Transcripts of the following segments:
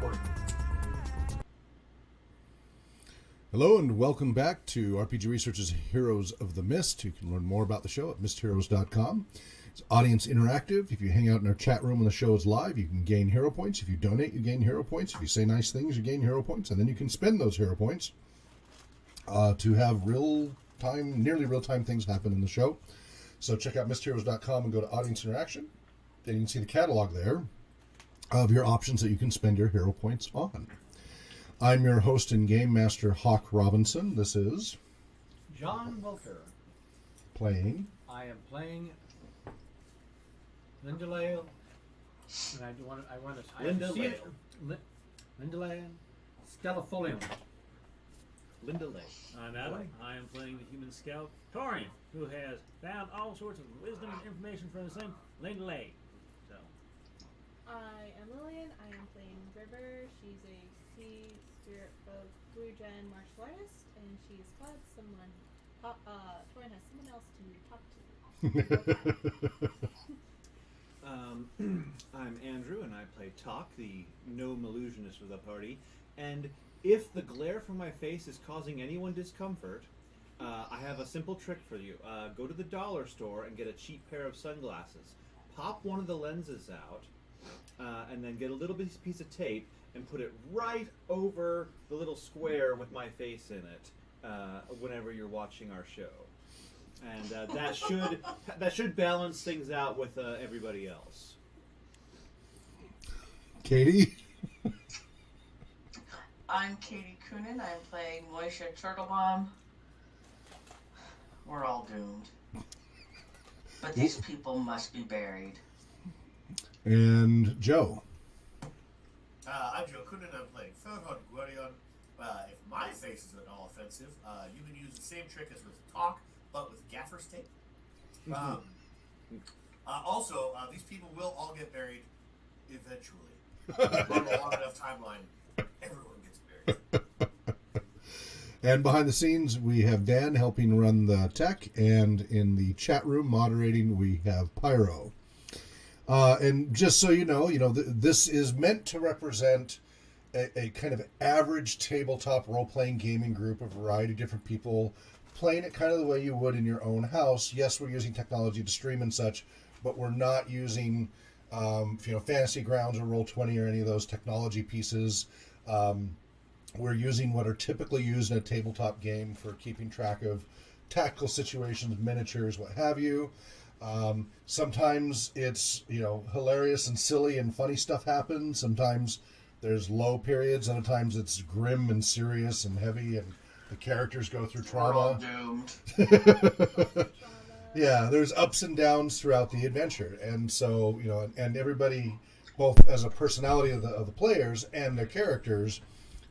recording. Hello and welcome back to RPG Research's Heroes of the Mist. You can learn more about the show at mistheroes.com. It's audience interactive. If you hang out in our chat room when the show is live, you can gain hero points. If you donate, you gain hero points. If you say nice things, you gain hero points. And then you can spend those hero points to have nearly real-time things happen in the show. So check out mistheroes.com and go to audience interaction. Then you can see the catalog there of your options that you can spend your hero points on. I'm your host and game master, Hawk Robinson. This is John Wilker. playing. I am playing Linda Lale, and I want to Linda Lale. Linda Lale, Stellafolium. Linda Lale. I'm Adam. I am playing the human scout, Torian, who has found all sorts of wisdom and information from the same Linda Lale. So, I am Lillian. I am playing River. She's a sea spirit folk blue gen martial artist, and she's got someone. Torian has someone else to talk to. I'm Andrew, and I play Talk, the gnome illusionist of the party. And if the glare from my face is causing anyone discomfort, I have a simple trick for you. Go to the dollar store and get a cheap pair of sunglasses. Pop one of the lenses out, and then get a little piece of tape and put it right over the little square with my face in it whenever you're watching our show. And that should balance things out with everybody else. Katie? I'm Katie Coonan. I'm playing Moisha Turtlebomb. We're all doomed. But these people must be buried. And Joe. I'm Joe Coonan. I'm playing Felhard Guardian. If my face is at all offensive, you can use the same trick as with Talk, but with gaffer's tape. Also, these people will all get buried eventually. On a long enough timeline, everyone gets buried. And behind the scenes, we have Dan helping run the tech, and in the chat room moderating, we have Pyro. And just so you know, this is meant to represent a kind of average tabletop role-playing gaming group, a variety of different people playing it kind of the way you would in your own house. Yes, we're using technology to stream and such, but we're not using Fantasy Grounds or Roll20 or any of those technology pieces. We're using what are typically used in a tabletop game for keeping track of tactical situations, miniatures, what have you. Sometimes it's hilarious and silly and funny stuff happens. Sometimes there's low periods, and other times it's grim and serious and heavy, and the characters go through trauma. We're all doomed. Yeah, there's ups and downs throughout the adventure, and so and everybody, both as a personality of the players and their characters,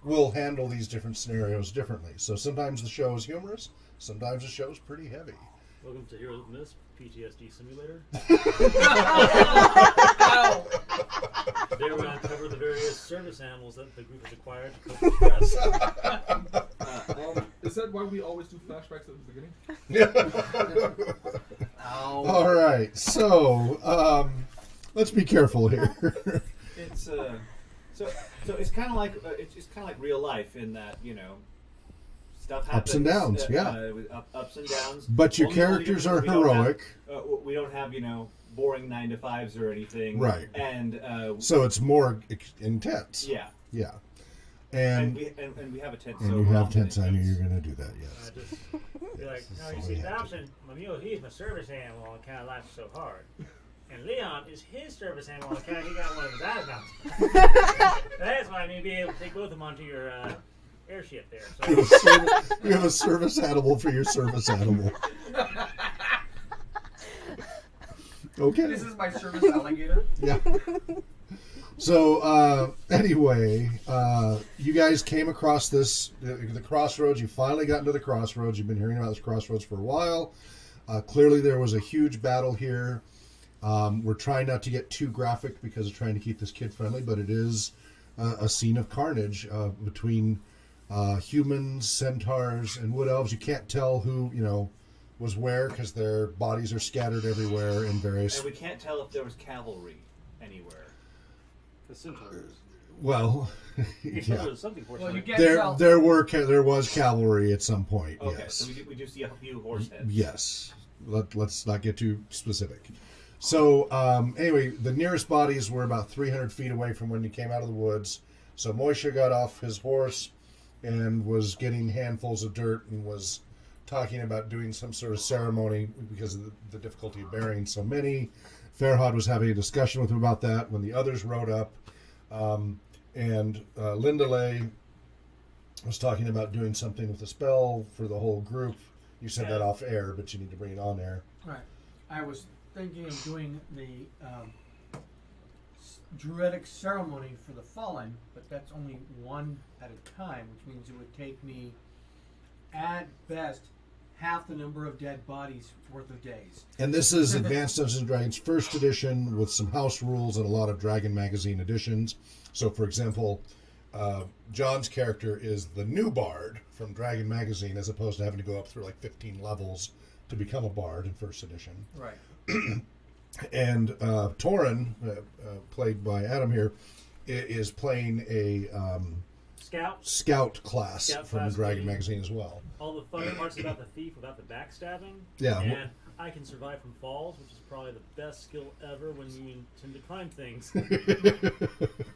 will handle these different scenarios differently. So sometimes the show is humorous, sometimes the show is pretty heavy. welcome to Heroes of the Mist, PTSD Simulator. There we're going to cover the various service animals that the group has acquired to cope with stress. Is that why we always do flashbacks at the beginning? All right, so let's be careful here. It's so it's kind of like real life in that stuff happens. Ups and downs, ups and downs. But your characters are heroic. We don't have boring 9-to-5s or anything. Right. And so it's more intense. Yeah. Yeah. And we have a tent. And you have tents. I knew you were going to do that. Yes. Just be like, no, you see, Dobson, my mule, he's my service animal, and kind of laughs so hard. And Leon is his service animal, and kind of he got one of his eyes out. That's why I need to be able to take both of them onto your airship there. So. You have a service animal for your service animal. Okay. This is my service alligator. Yeah. So, anyway, you guys came across the crossroads. You finally got into the crossroads. You've been hearing about this crossroads for a while. Clearly, there was a huge battle here. We're trying not to get too graphic because we're trying to keep this kid-friendly, but it is a scene of carnage between humans, centaurs, and wood elves. You can't tell who, was where because their bodies are scattered everywhere in various... And we can't tell if there was cavalry anywhere. The centaurs. Well, You said yeah. there was something for Well, you something. get There was cavalry at some point. Okay, Yes. so we do see a few horse heads. Yes. Let's not get too specific. So anyway, the nearest bodies were about 300 feet away from when you came out of the woods. So Moishe got off his horse and was getting handfuls of dirt and was talking about doing some sort of ceremony because of the difficulty of burying so many. Farhad was having a discussion with him about that when the others rode up. And Lindalay was talking about doing something with a spell for the whole group. You said that off air, but you need to bring it on air. Right. I was thinking of doing the druidic ceremony for the fallen, but that's only one at a time, which means it would take me, at best, half the number of dead bodies worth of days. And this is Advanced Dungeons & Dragons first edition with some house rules and a lot of Dragon Magazine editions. So, for example, John's character is the new bard from Dragon Magazine as opposed to having to go up through like 15 levels to become a bard in first edition. Right. And Torin, played by Adam here, is playing a scout class from Dragon Magazine as well. All the fun parts about the thief, about the backstabbing. Yeah. And I can survive from falls, which is probably the best skill ever when you intend to climb things.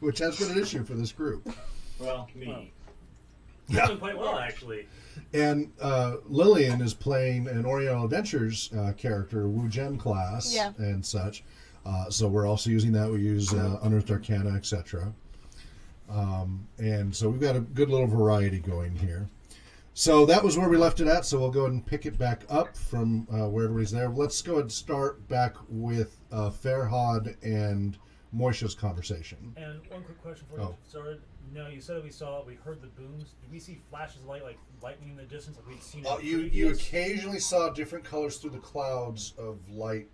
Which has been an issue for this group. Well, me. You're doing quite well, actually. And Lillian is playing an Oriental Adventures character, Wu Gen class, and such. So we're also using that. We use Unearthed Arcana, etc. And so we've got a good little variety going here. So that was where we left it at. So we'll go ahead and pick it back up from where everybody's there. Let's go ahead and start back with Farhad and Moisha's conversation. And one quick question for you. Started. No, you said we heard the booms. Did we see flashes of light, like lightning in the distance, like we'd seen? You occasionally saw different colors through the clouds of light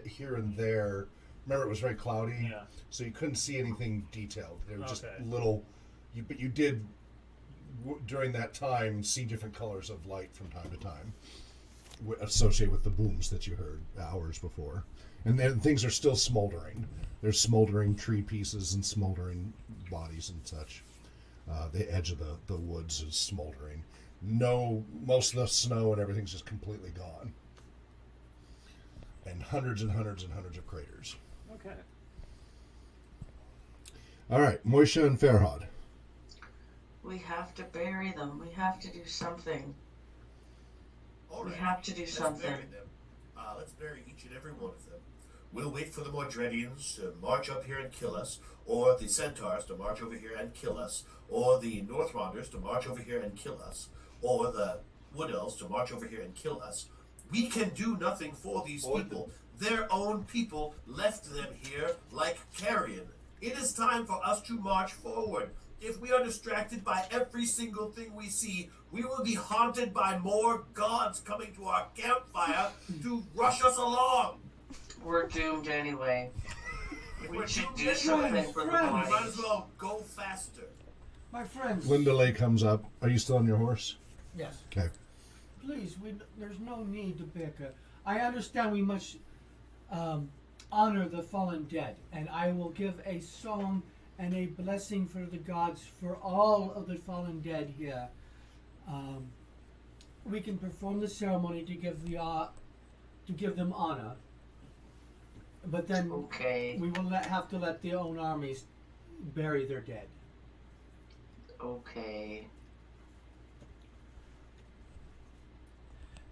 here and there. Remember, it was very cloudy, so you couldn't see anything detailed. They were just little. But you did during that time see different colors of light from time to time, associated with the booms that you heard hours before. And then things are still smoldering. There's smoldering tree pieces and smoldering bodies and such. The edge of the woods is smoldering. Most of the snow and everything's just completely gone. And hundreds and hundreds and hundreds of craters. Okay. All right, Moisha and Farhad. We have to bury them. We have to do something. All We right, have to do let's something. bury them. Let's bury each and every one of them. We'll wait for the Mordredians to march up here and kill us, or the Centaurs to march over here and kill us, or the Northronders to march over here and kill us, or the Wood Elves to march over here and kill us. We can do nothing for these people. Their own people left them here like carrion. It is time for us to march forward. If we are distracted by every single thing we see, we will be haunted by more gods coming to our campfire to rush us along. We're doomed anyway. We We're should doomed do anyway. something for the We might bodies. as well go faster. My friends. Linda Lay comes up. Are you still on your horse? Yes. Okay. Please, there's no need to bicker. I understand we must honor the fallen dead, and I will give a song and a blessing for the gods for all of the fallen dead here. We can perform the ceremony to give them honor, but then we will have to let their own armies bury their dead. Okay.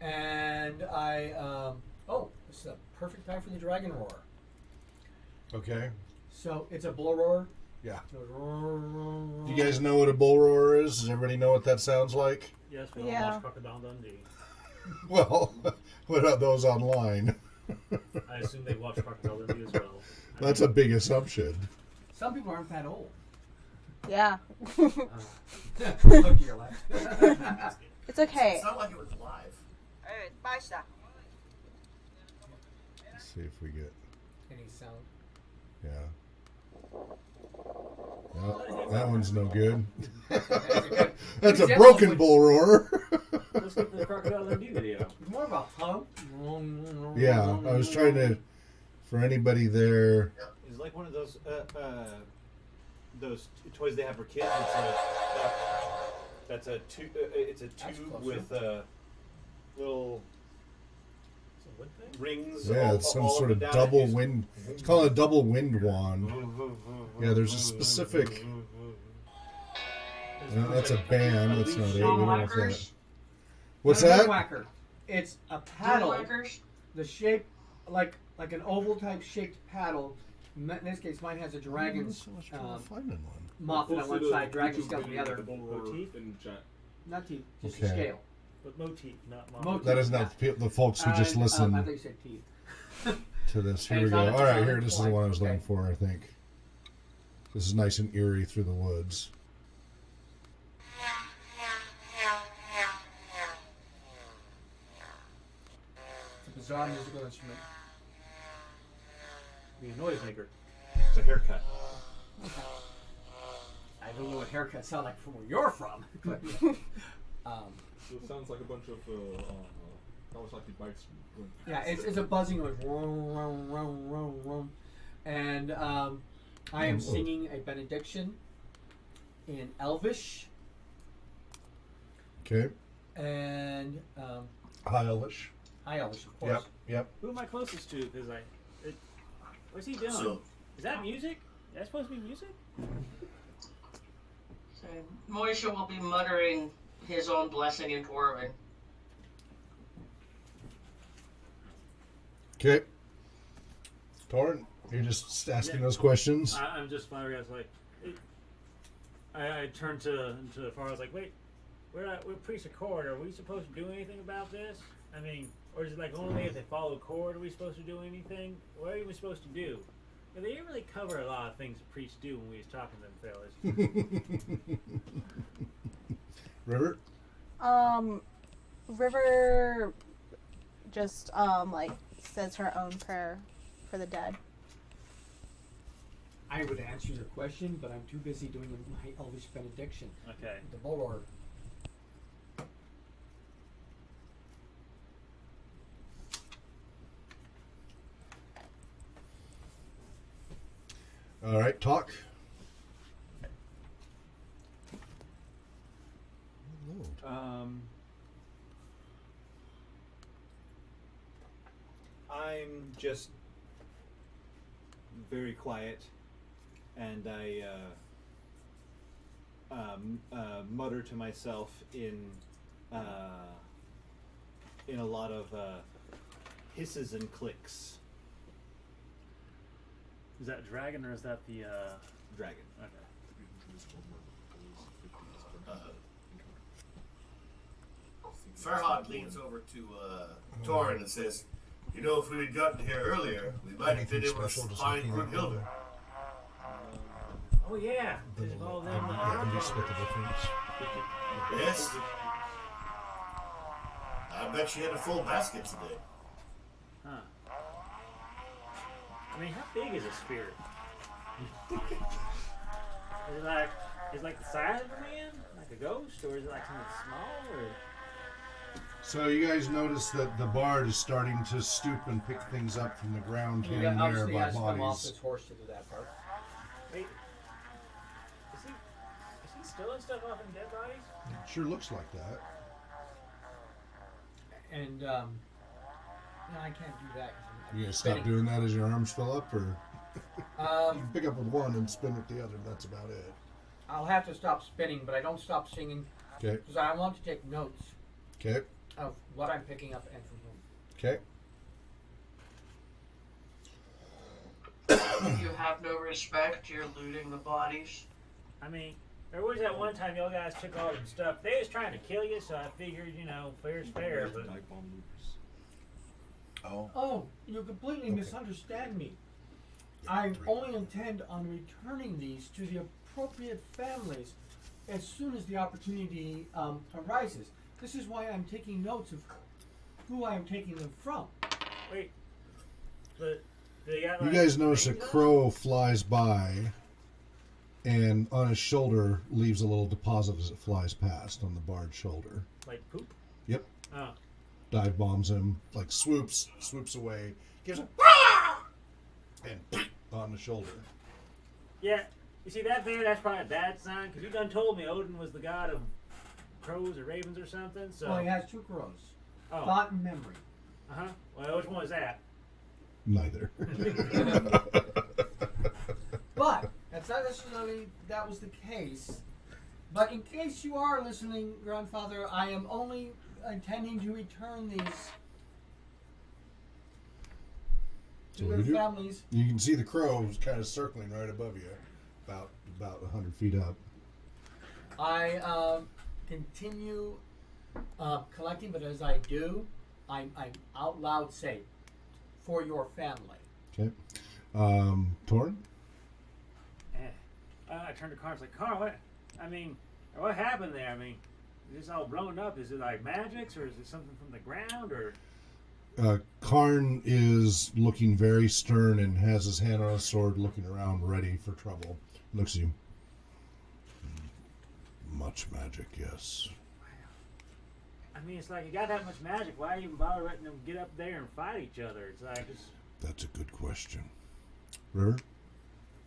And this is a perfect time for the dragon roar. Okay. So it's a bull roar. Yeah. So roar, roar, roar. Do you guys know what a bull roar is? Does everybody know what that sounds like? Yes, we all watch Crocodile Dundee. Well, what about those online? I assume they watch Crocodile Dundee as well. That's a big assumption. Some people aren't that old. Yeah. Look to your left. It's okay. It's not like it was live. Let's see if we get. Any sound? Yeah. No, that one's no good. That's a broken bull roar. Let's get the Crocodile Dundee video. It's more of a hum. Yeah, I was trying to. For anybody there. It's like one of those those toys they have for kids. That's a tube. It's a tube closer. with little It's a wood thing? rings. Yeah, it's some sort of double wind. It's called a double wind wand. Yeah, there's a specific. That's a band. That's not it. We don't know what's that. What's Not a that? whacker. It's a paddle. Whackers? The shape, like an oval type shaped paddle. In this case, mine has a dragon's Finding one. moth on one side, dragon scale on the other. Motif? Not teeth, just Okay. a scale. But motif, not motif. Motif. That is not the folks who just listen I think you said teeth. to this. Here And we it's go. not a All right, design here. This is the one I was looking Okay. for. I think. This is nice and eerie through the woods. It's a bizarre musical instrument. Be a noisemaker. It's a haircut. I don't know what haircuts sound like from where you're from. But, So it sounds like a bunch of Kawasaki bikes going. yeah, it's a buzzing noise. Vroom, vroom, vroom, vroom, vroom. And I am singing a benediction in Elvish. Okay. And High Elvish. High Elvish, of course. Yep. Who am I closest to? Because what's he doing? So, Is that music? Is that supposed to be music? So Moisha will be muttering his own blessing in Dwarven. Okay. Torrin, you're just asking those questions. I'm just flabbergasted. I turned to the far. I was like, wait, we're priest of Cord. Are we supposed to do anything about this? I mean, or is it like only if they follow Cord are we supposed to do anything? What are we supposed to do? Yeah, they didn't really cover a lot of things that priests do when we was talking to them fellas. River? River just like says her own prayer for the dead. I would answer your question, but I'm too busy doing my Elvish benediction. Okay. The Bolor. All right, talk. I'm just very quiet, and I mutter to myself in a lot of hisses and clicks. Is that dragon or is that the Dragon. Okay. Farhad leans over to Torrin and says, "You know, if we had gotten here earlier, we might have been able to find Brunhilde." Oh yeah. There's all them. Yes. I bet she had a full basket today. Huh. I mean, how big is a spirit? Is it like the size of a man, like a ghost, or is it like something small? Or So you guys notice that the bard is starting to stoop and pick things up from the ground here and there Obviously, by has to come off bodies. his horse to do that part. wait, is he stealing stuff off of dead bodies? It sure looks like that. And no, I can't do that. 'Cause I'm You gonna stop spinning. doing that as your arms fill up, or you Um, can pick up with one and spin with the other. That's about it. I'll have to stop spinning, but I don't stop singing Okay. because I want to take notes Okay. of what I'm picking up and from whom. Okay. You have no respect, you're looting the bodies. I mean, there was that one time y'all guys took all them stuff. They was trying to kill you, so I figured, fair's fair. But Oh, you completely misunderstand me. I only intend on returning these to the appropriate families as soon as the opportunity arises. This is why I'm taking notes of who I am taking them from. wait, but they got You like, guys notice a rings on crow flies by, and on his shoulder leaves a little deposit as it flies past on the bard's shoulder. them? Like poop? Yep. Oh. Dive bombs him, like swoops away, gives a and on the shoulder. Yeah, You see that there? That's probably a bad sign, because you done told me Odin was the god of crows or ravens or something. So. Well, he has 2 crows. Oh. Thought and memory. Uh-huh. Well, which one is that? Neither. But that's not necessarily that was the case. But in case you are listening, Grandfather, I am only intending to return these to their families. You can see the crows kind of circling right above you, about 100 feet up. I continue collecting, but as I do, I'm out loud say, for your family. Okay. Torn? I turned to Carl. I was like, Carl, what happened there? I mean, is this all blown up? Is it like magics, or is it something from the ground, or? Karn is looking very stern and has his hand on his sword, looking around, ready for trouble. Looks at you. Much magic, yes. I mean, it's like you got that much magic. Why even bother letting them get up there and fight each other? It's like just. That's a good question. River?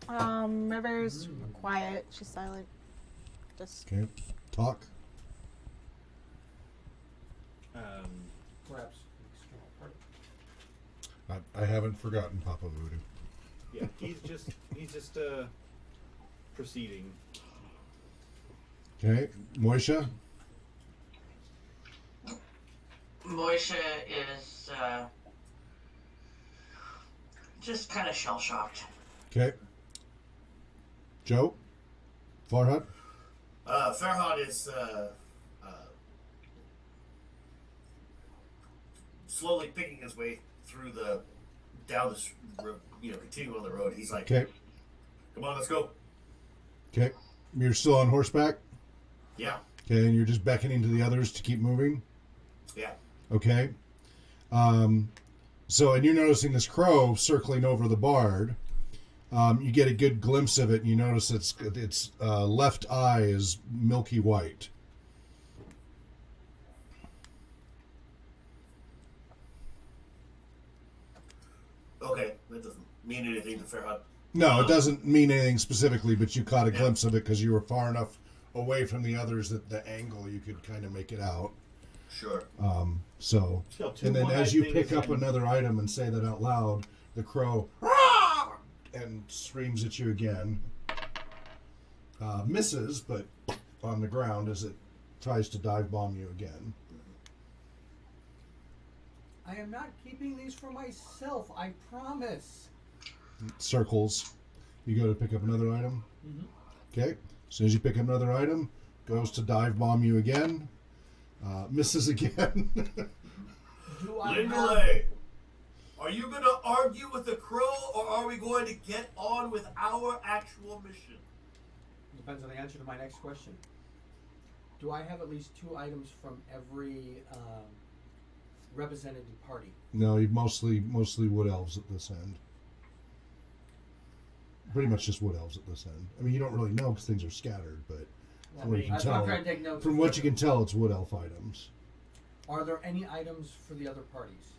River's quiet. She's silent. Just. Okay. Talk? Perhaps. I haven't forgotten Papa Voodoo. Yeah, he's just proceeding. Okay. Moisha? Moisha is just kind of shell-shocked. Okay. Joe? Farhad? Farhad is slowly picking his way through down this, continuing on the road. He's like, Okay. Come on, let's go. Okay. You're still on horseback? Yeah. Okay, and you're just beckoning to the others to keep moving? Yeah. Okay. So, and you're noticing this crow circling over the bard. You get a good glimpse of it, and you notice its left eye is milky white. Okay, that doesn't mean anything to Farhad. No, it doesn't mean anything specifically, but you caught a glimpse of it because you were far enough away from the others that the angle you could kind of make it out. Sure. So, and then as you pick up another item and say that out loud, the crow and screams at you again. Misses, but on the ground as it tries to dive bomb you again. I am not keeping these for myself, I promise. Circles. You go to pick up another item. Okay. As soon as you pick up another item, goes to dive bomb you again. Misses again. Do I Lindley, are you going to argue with the crow, or are we going to get on with our actual mission? Depends on the answer to my next question. Do I have at least 2 items from every represented party? No, you mostly wood elves at this end. Pretty much just wood elves at this end. I mean, you don't really know because things are scattered, but from what you can tell, from what you can tell, it's wood elf items. Are there any items for the other parties?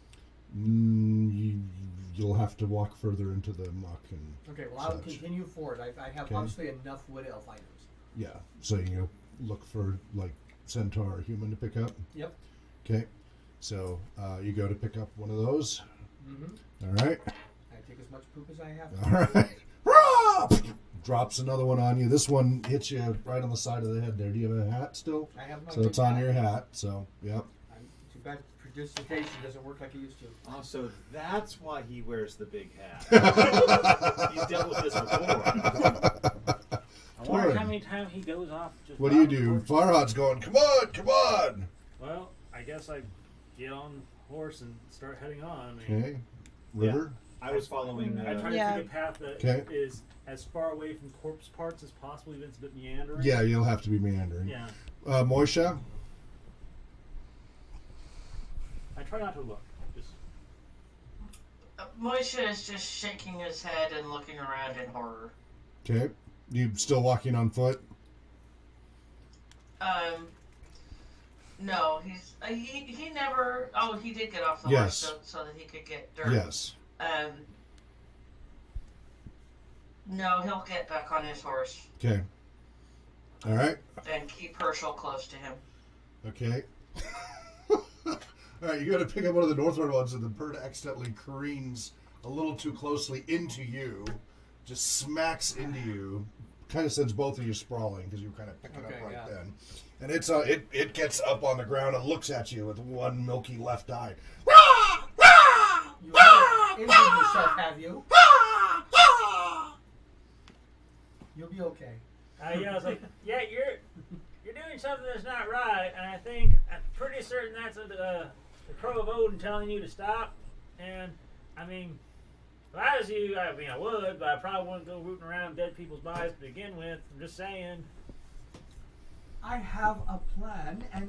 You'll have to walk further into the muck and. Okay, well, I'll continue forward. I have obviously enough wood elf items. Yeah, so you look for like centaur or human to pick up. Yep. Okay, so you go to pick up one of those. All right. I take as much poop as I have. All right. Drops another one on you. This one hits you right on the side of the head there. Do you have a hat still? I have my So it's on your hat. So, yep. Too bad predigitation doesn't work like it used to. Oh, so that's why he wears the big hat. He's dealt with this before. I wonder how many times he goes off. Just what do you do? Farhad's going, come on, come on. Well, I guess I get on horse and start heading on. I mean, Okay. River? I was following. I try to take a path that is as far away from corpse parts as possible, even if it's a bit meandering. Yeah, you'll have to be meandering. Yeah. Moisha? I try not to look. Just. Moisha is just shaking his head and looking around in horror. Okay. You still walking on foot? No, he never. Oh, he did get off the Yes. horse so that he could get dirt. Yes. No, he'll get back on his horse Okay. All right. and keep Herschel close to him. Okay. All right, you got to pick up one of the northward ones, and the bird accidentally careens a little too closely into you, just smacks into you, kind of sends both of you sprawling because you were kind of picking up right then. And it gets up on the ground and looks at you with one milky left eye. You haven't injured yourself, have you? You'll be okay. I was like, yeah, you're doing something that's not right, and I'm pretty certain that's the Crow of Odin telling you to stop. And I mean, if I was you, I mean, I would, but I probably wouldn't go rooting around dead people's bodies to begin with. I'm just saying. I have a plan, and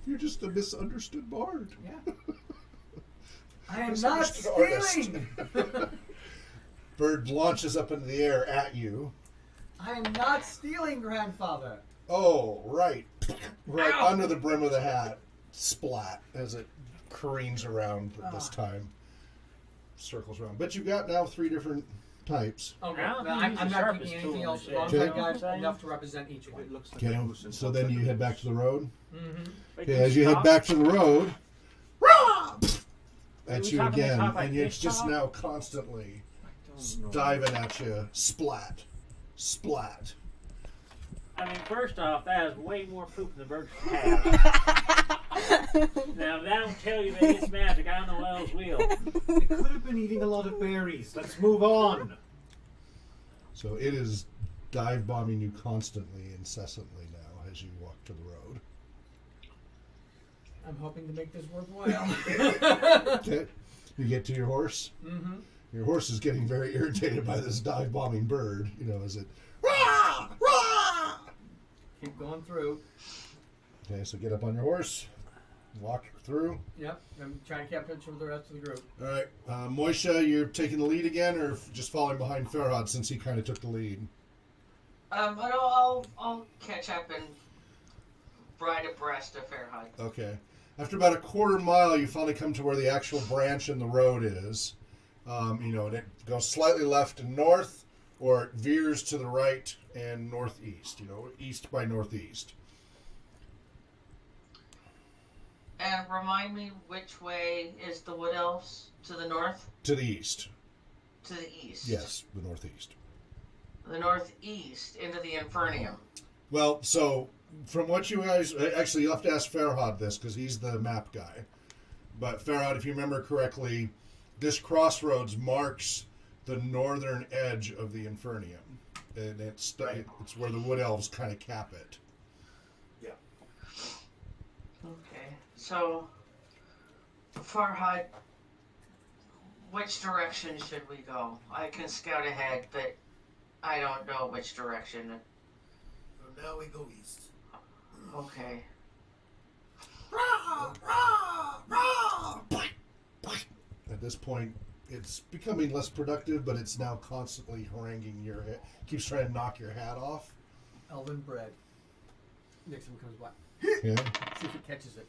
You're just a misunderstood bard. yeah, I am not stealing. Bird launches up into the air at you. I am not stealing, grandfather. Oh, right. Right Ow! under the brim of the hat. Splat as it careens around this time. Circles around. But you've got now 3 different types. Okay, I don't well, think I'm he's the not sharpest picking tool anything in else. the Long shed. time Okay. guy, enough to represent each It one. looks like Okay, a moose and so walks then under you the head back moose. to the road. Mm-hmm. Wait, Okay, can as you head stop? back to the road, at we you talking again, about like and it's fish just talk? now constantly I don't know. diving at you. Splat. Splat. I mean, first off, that is way more poop than the bird should have. Now, that don't tell you that it's magic. I don't know what else will. It could have been eating a lot of berries. Let's move on. So it is dive bombing you constantly, incessantly now as you walk to the road. I'm hoping to make this worthwhile. Okay. You get to your horse. Mm-hmm. Your horse is getting very irritated by this dive bombing bird. You know, as it. Keep going through. Okay, so get up on your horse. Walk through. Yep. I'm trying to capture the rest of the group. All right. Moisha, you're taking the lead again, or just following behind Farhad since he kind of took the lead? I'll catch up and ride abreast of Farhad. Okay. After about a quarter mile, you finally come to where the actual branch in the road is. You know, and it goes slightly left and north, or it veers to the right and northeast. You know, east by northeast. And remind me which way is the Wood Elves? To the north? To the east. To the east? Yes, the northeast. The northeast, into the Infernium. Well, so from what you guys... Actually, you'll have to ask Farhad this, because he's the map guy. But Farhad, if you remember correctly, this crossroads marks the northern edge of the Infernium. And it's where the Wood Elves kind of cap it. Yeah. Okay. So, Farhad, which direction should we go? I can scout ahead, but I don't know which direction. So now we go east. Okay. At this point, it's becoming less productive, but it's now constantly haranguing your head. Keeps trying to knock your hat off. Elven bread. Next one comes by. Yeah. See if it catches it.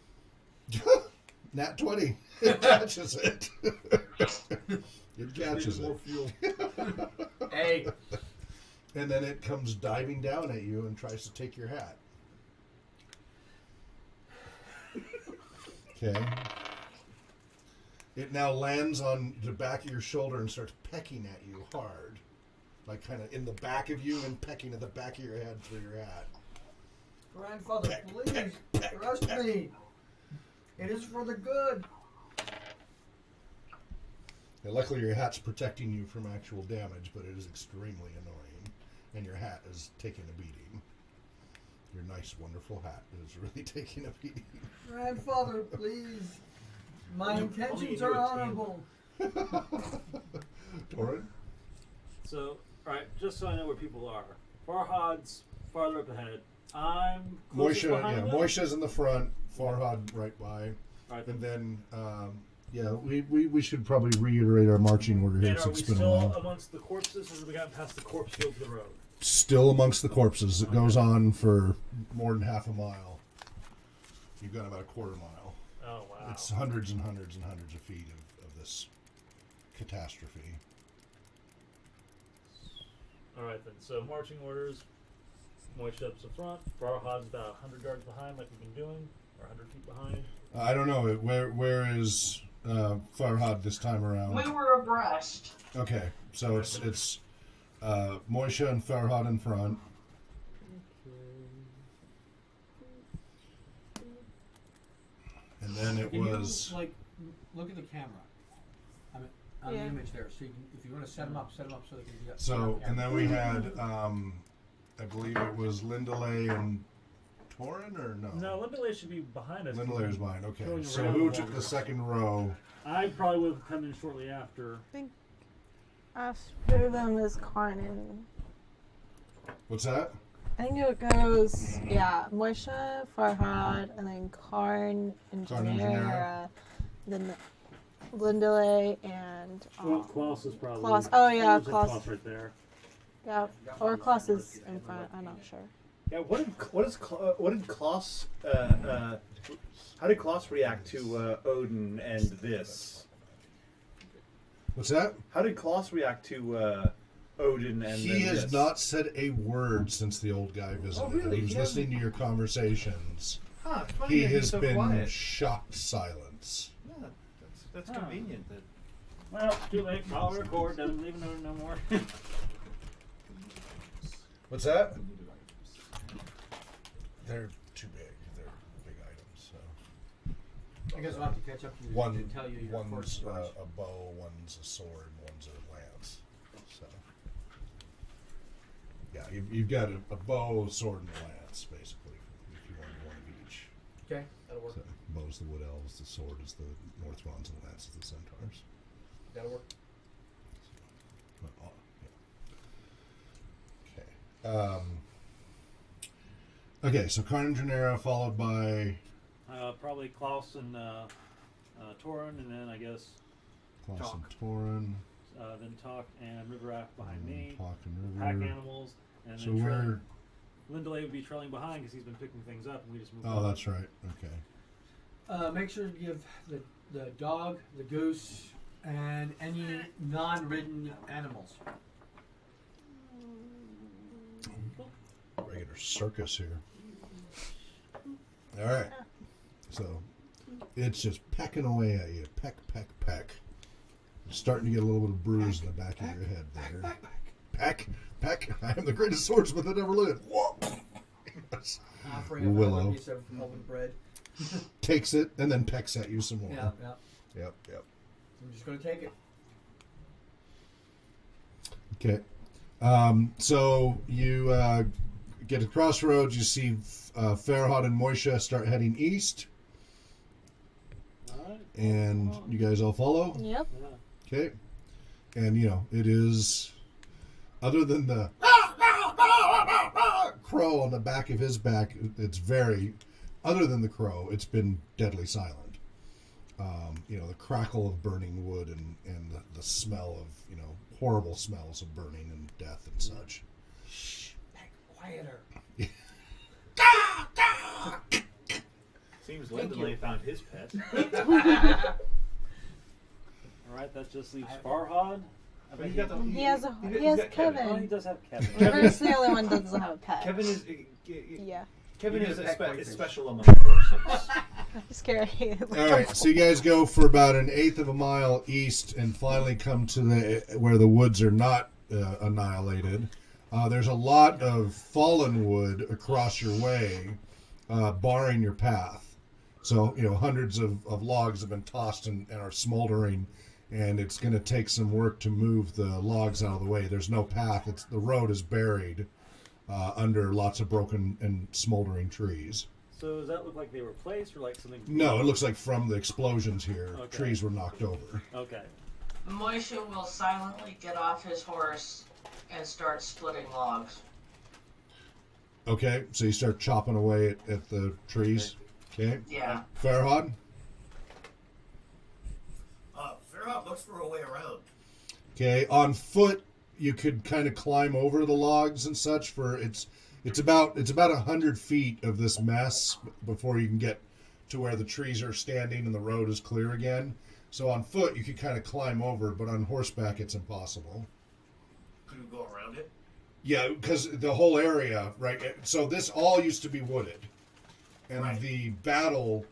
Nat 20. It catches it. It catches More it. fuel. Hey. And then it comes diving down at you and tries to take your hat. Okay. It now lands on the back of your shoulder and starts pecking at you hard. Like kind of in the back of you and pecking at the back of your head through your hat. Grandfather, Peck, please, peck, peck, trust peck. me. It is for the good. And luckily your hat's protecting you from actual damage, but it is extremely annoying. And your hat is taking a beating. Your nice, wonderful hat is really taking a beating. Grandfather, please. My Only intentions you are do a honorable. Torin? So, alright, just so I know where people are. Farhad's farther up ahead. I'm closest Moisha, behind yeah, them. Moisha's in the front, Farhad right by. Alright, And then, yeah, we should probably reiterate our marching order here and are since we it's been a still while. amongst the corpses, or have we gotten past the corpse field to the road? Still amongst the corpses. It goes on for more than half a mile. You've got about a quarter mile. Oh, wow. It's hundreds and hundreds and hundreds of feet of this catastrophe. Alright then, so marching orders. Moist up to front. Farhad's about 100 yards behind, like we've been doing, or 100 feet behind. I don't know. Where is Farhad this time around? We were abreast. Okay, so it's Moisha and Farhad in front. And then it Can was. you, like, look at the camera. I mean, on the image there. So you can, if you want to set them up so they can do that. So, and then we had, I believe it was Lindalay and Torin, or no? No, Lindalay should be behind us. Lindalay is behind, okay. Going So around who the took the wall. second row? I probably would have come in shortly after. After them is Karnan. What's that? I think it goes, Moisha, Farhad, and then Karn and Karn and Janera, then Lindalay and Klaus is probably. Klaus. Oh yeah, Klaus Klaus. right there. Yeah, or Klaus is in front. I'm not sure. Yeah, what did Klaus how did Klaus react to Odin and this? What's that? How did Klaus react to Odin and He has this? not said a word since the old guy visited. Oh, really? He was He listening to your conversations. Huh, it's funny He that he's has so been quiet. shocked silence. Yeah, that's Huh. convenient. That Well, too late. I'll record. Doesn't even know no more. What's that? They're too big. They're big items. So I guess I'll have to catch up to you one, and tell you your one's first stories. a bow, one's a sword, one's a lance. So yeah, you've got a bow, a sword, and a lance basically. If you want one of each. Okay, that'll work. So, bow's the wood elves, the sword is the Northrons, and the lance is the centaurs. That'll work. Okay. Okay, so Karn and Janera followed by Probably Klaus and Torin, and then I guess Klaus and Torin. then Talk and Riverak behind me. Talk and Pack River. animals, and So then we're. Lindalay would be trailing behind because he's been picking things up, and we just moved Oh, on. that's right. Okay. Make sure to give the dog, the goose, and any non-ridden animals. Regular circus here. All right. So it's just pecking away at you. Peck, peck, peck. You're starting to get a little bit of bruise in the back of your head there. Peck, peck. I am the greatest swordsman that ever lived. Whoa. Yes. Offering Willow. a piece of oven bread. Takes it and then pecks at you some more. Yeah. Yep, yep. I'm just going to take it. Okay. So you get to Crossroads. You see Farhad and Moisha start heading east. Alright. And you guys all follow? Yep. Yeah. Okay. And, it is, other than the crow on the back of his back, it's very, other than the crow, it's been deadly silent. The crackle of burning wood and the smell of, horrible smells of burning and death and such. Shh, quieter. seems Thank Lindalay you. found his pet. Alright, that just leaves Farhad. I But bet he got the- He has he's he has got Kevin. Oh, he does have Kevin. River's the only one that doesn't have a pet. Kevin is Yeah. Kevin He is is a pet crayfish. special among persons. Scary. All right, so you guys go for about an eighth of a mile east and finally come to where the woods are not annihilated. There's a lot of fallen wood across your way, barring your path. So, hundreds of logs have been tossed and are smoldering, and it's going to take some work to move the logs out of the way. There's no path. The road is buried under lots of broken and smoldering trees. So does that look like they were placed or like something? No, it looks like from the explosions here, Okay. trees were knocked over. Okay. Moisha will silently get off his horse and start splitting logs. Okay, so you start chopping away at the trees. Okay. Yeah. Farhad? Farhad looks for a way around. Okay, on foot you could kind of climb over the logs and such for it's about 100 feet of this mess before you can get to where the trees are standing and the road is clear again. So on foot you could kind of climb over, but on horseback it's impossible. Could we go around it? Yeah, because the whole area, right? So this all used to be wooded, and Right. the battle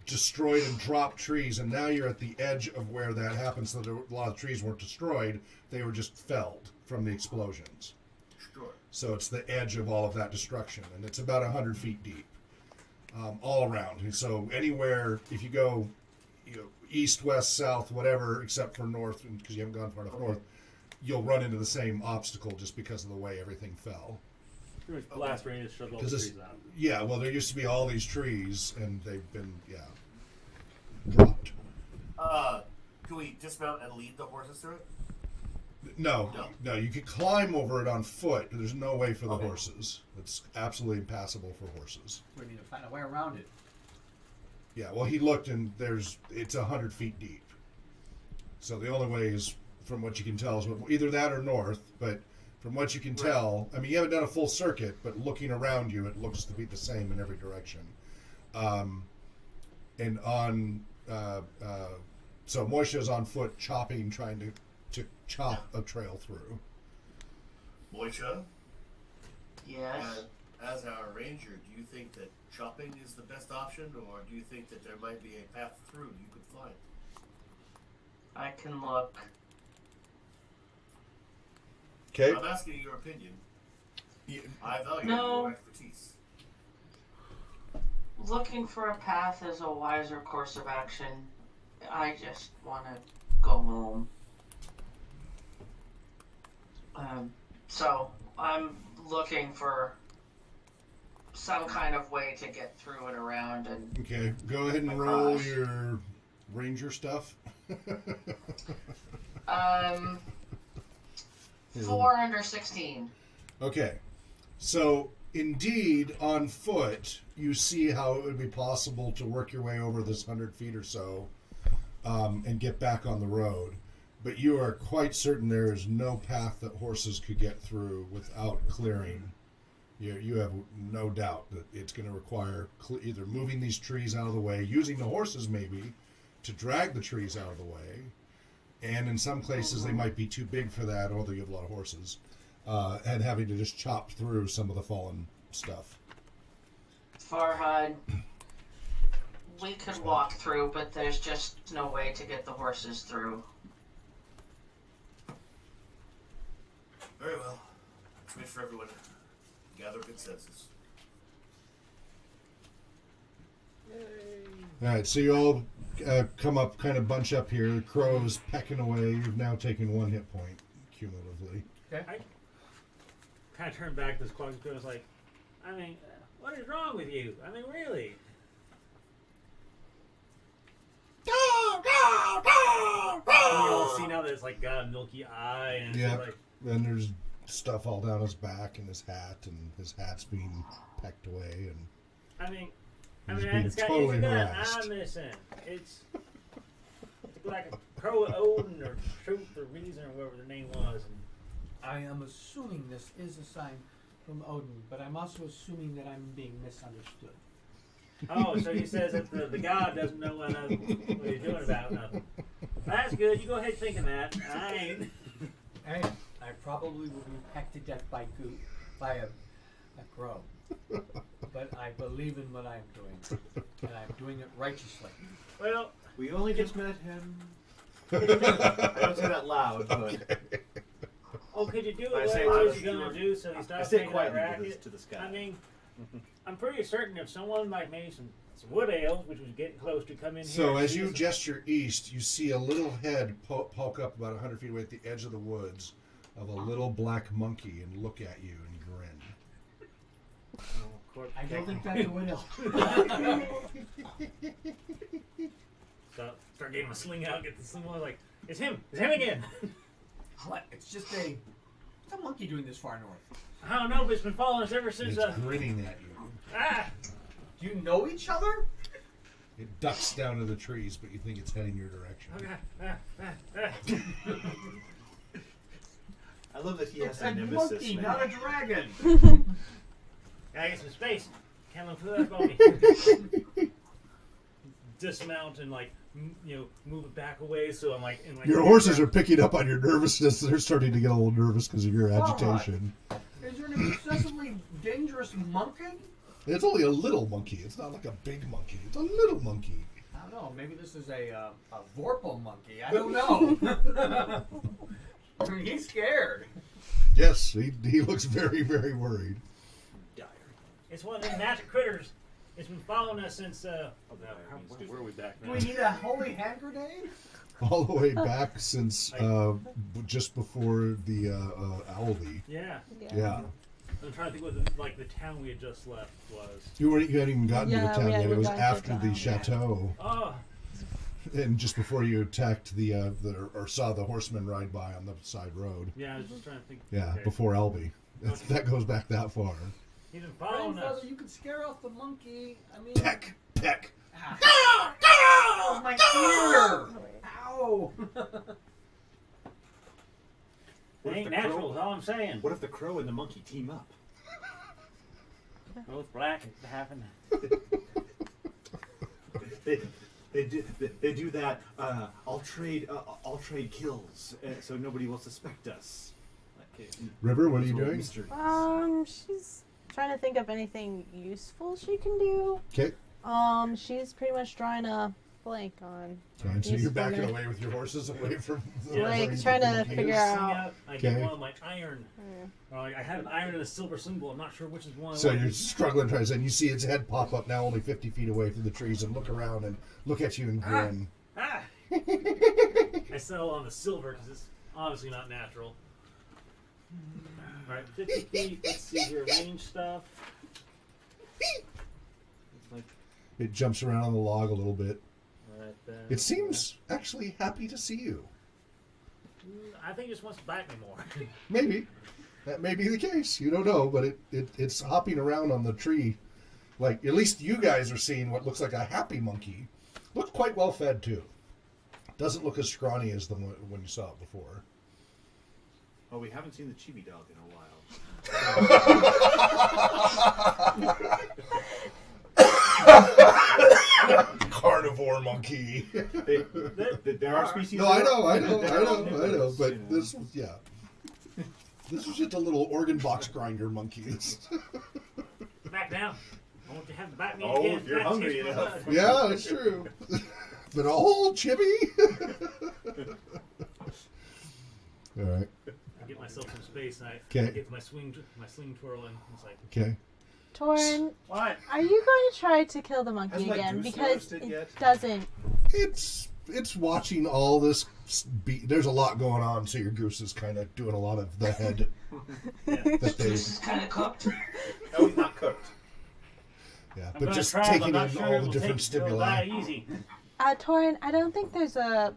destroyed and dropped trees, and now you're at the edge of where that happens. So a lot of trees weren't destroyed; they were just felled from the explosions. Sure. So it's the edge of all of that destruction, and it's about 100 feet deep, all around. And so anywhere, if you go, east, west, south, whatever, except for north, because you haven't gone far enough north, you'll run into the same obstacle just because of the way everything fell. Pretty much blast radius, shove all the 'Cause this- trees out. Yeah, well, there used to be all these trees, and they've been, dropped. Can we dismount and lead the horses through it? No, you could climb over it on foot, but there's no way for the Okay. horses. It's absolutely impassable for horses. We need to find a way around it. Yeah, well, he looked, and it's 100 feet deep. So the only way is, from what you can tell, is either that or north, but from what you can tell, I mean, you haven't done a full circuit, but looking around you, it looks to be the same in every direction. And on, so Moisha's on foot chopping, trying to chop a trail through. Moisha, Yes. as our ranger, do you think that chopping is the best option, or do you think that there might be a path through you could find? I can look. Okay. I'm asking your opinion. Yeah. I value No. your expertise. Looking for a path is a wiser course of action. I just want to go home. So I'm looking for some kind of way to get through and around and Okay, go ahead and roll your ranger stuff. 4 under 16. Okay, so indeed, on foot, you see how it would be possible to work your way over this 100 feet or so and get back on the road. But you are quite certain there is no path that horses could get through without clearing. You have no doubt that it's going to require either moving these trees out of the way, using the horses maybe to drag the trees out of the way, and in some places they might be too big for that, although you have a lot of horses, and having to just chop through some of the fallen stuff. Farhad, we could walk through, but there's just no way to get the horses through. Very well. Let's wait for everyone to gather consensus. All right, so you all come up, kind of bunch up here. The crow's pecking away. You've now taken 1 hit point cumulatively. I kind of turned back to this clock and was like, I mean, what is wrong with you? I mean, really? And you all see now that it's like got a milky eye and it's Yeah. like, Then there's stuff all down his back and his hat's being pecked away, and I mean, he's being it's totally got an harassed. eye missing. It's like a crow of Odin or Truth or Reason or whatever the name was. And I am assuming this is a sign from Odin, but I'm also assuming that I'm being misunderstood. oh, so he says that the god doesn't know what he's doing about nothing. That's good. You go ahead thinking that. I ain't. Hey, I probably will be pecked to death by a crow. But I believe in what I am doing, and I'm doing it righteously. Well, We only just met him. I don't say that loud, but could you do I it? say What to was you gonna do so he I stops say making that quietly racket? to the sky. I mean, I'm pretty certain if someone like maybe some wood ales, which was getting close to come in here. so and as see you us- gesture east, you see a little head poke up about 100 feet away at the edge of the woods of a little black monkey and look at you and grin. Oh, of course. I don't think that's what else. So start getting my sling out, get the sling out, like, it's him again. What? It's just what's a monkey doing this far north? I don't know, but it's been following us ever And since. it's grinning at you. Do you know each other? It ducks down to the trees, but you think it's heading your direction. I love that he has It's a a nemesis monkey, now. not a dragon. Gotta get some space. Can't look for that phony. Dismount and move it back away. So I'm like, Your horses are picking up on your nervousness. They're starting to get a little nervous because of your agitation. an excessively dangerous monkey? It's only a little monkey. It's not like a big monkey. It's a little monkey. I don't know. Maybe this is a Vorpal monkey. I don't know. He's scared. Yes, he looks very, very worried. It's one of the natural critters. It's been following us since. Where are we back Do now? we need a holy hand grenade? All the way back since just before the Owlie. Yeah. Yeah. I'm trying to think what the town we had just left was. You hadn't even gotten to the Yeah, town we yet. It hadn't was gotten to after the the town. chateau. Oh, And just before you attacked or saw the horsemen ride by on the side road. yeah. I was just trying to think. Yeah, Okay. before Elby. That goes back that far. He's been following us. Grandfather, you could scare off the monkey. I mean, Peck, peck. Ow, my ear! Ow! It ain't natural. Is all I'm saying. What if the crow and the monkey team up? Both black and having. They do that. I'll trade kills, so nobody will suspect us. River, what are you Little doing? mysteries. She's trying to think of anything useful she can do. Okay. She's pretty much drawing a blank on. Fine, so Yes, you're backing Bernard. away with your horses away from Yeah, Like, where trying the to monkey figure is. out- I get Okay. one of my iron. Or I have an iron and a silver symbol. I'm not sure which is one. So you're struggling trying to, and you see its head pop up now only 50 feet away from the trees and look around and look at you and grin. Ah! I settle on the silver because it's obviously not natural. Alright, 50 feet. Let's see here. Range stuff. It's like, It jumps around on the log a little bit. right there. It seems actually happy to see you. I think it just wants to bite me more. Maybe. That may be the case. You don't know, but it's hopping around on the tree. Like, at least you guys are seeing what looks like a happy monkey. Looks quite well fed, too. Doesn't look as scrawny as the one when you saw it before. Oh, we haven't seen the chibi dog in a while. Carnivore monkey. There are species. No, I know. But this was, yeah. This was just a little organ box grinder monkey. Back down. I want you to have to bite me Oh, again. if you're That hungry tastes enough. good. Yeah, it's true. But a whole chibi? All right. I get myself some space and I Okay. get my sling twirling. It's like, Okay. Torn, what? are you going to try to kill the monkey Hasn't my again? goose Because roasted it yet? doesn't. It's watching all this. There's a lot going on, so your goose is kind of doing a lot of the head that they. This is kind of cooked. No, he's not cooked. Yeah, I'm but gonna just try, taking in but I'm not sure all it the will different take- it'll die stimuli. easy. Torin, I don't think there's a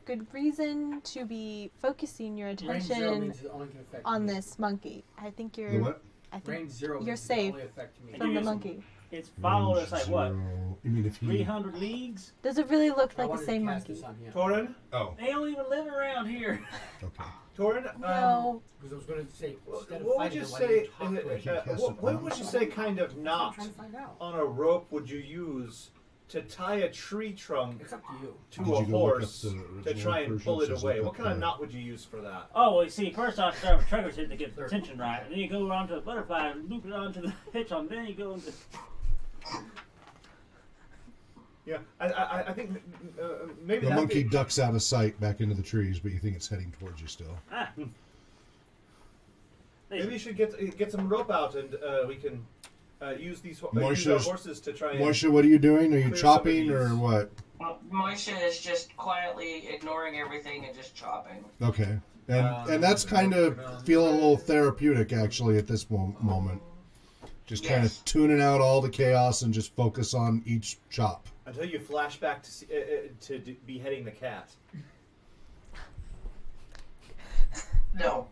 good reason to be focusing your Range 0 attention means it only can affect on me. this monkey. I think The you're. what? I think Range 0 you're means it safe only affect me. from the Use- monkey. It's followed us like what? Zero. You mean if he? 300 leagues? Does it really look I like wanted the to same cast monkey? this on him. Torin? Oh, They don't even live around here. okay. Torin? No. Because I was going to say, instead of What would fighting you it, why say? don't you talk with it? What would you say? Kind of I'm knot trying to find out. on a rope would you use to tie a tree trunk It's up to you. to Did a you go look up horse the to original try and version? pull it Says away? look What up kind of the- knot would you use for that? Oh, well, you see, first off, start with trigger hit to get the tension right. And then you go on to a butterfly, loop it onto the hitch on, then you go into. Yeah, I think maybe The that'd monkey be- ducks out of sight back into the trees, but you think it's heading towards you still. Ah. Maybe you should get some rope out and we can use these use our Moisha's- horses to try and. Moisha, what are you doing? Are you Clear some of chopping or these. what? Moisha is just quietly ignoring everything and just chopping. Okay. And that's kind of feeling a little therapeutic actually at this moment. Just kind of Yes. tuning out all the chaos and just focus on each chop. Until you flash back to see, beheading the cat. No.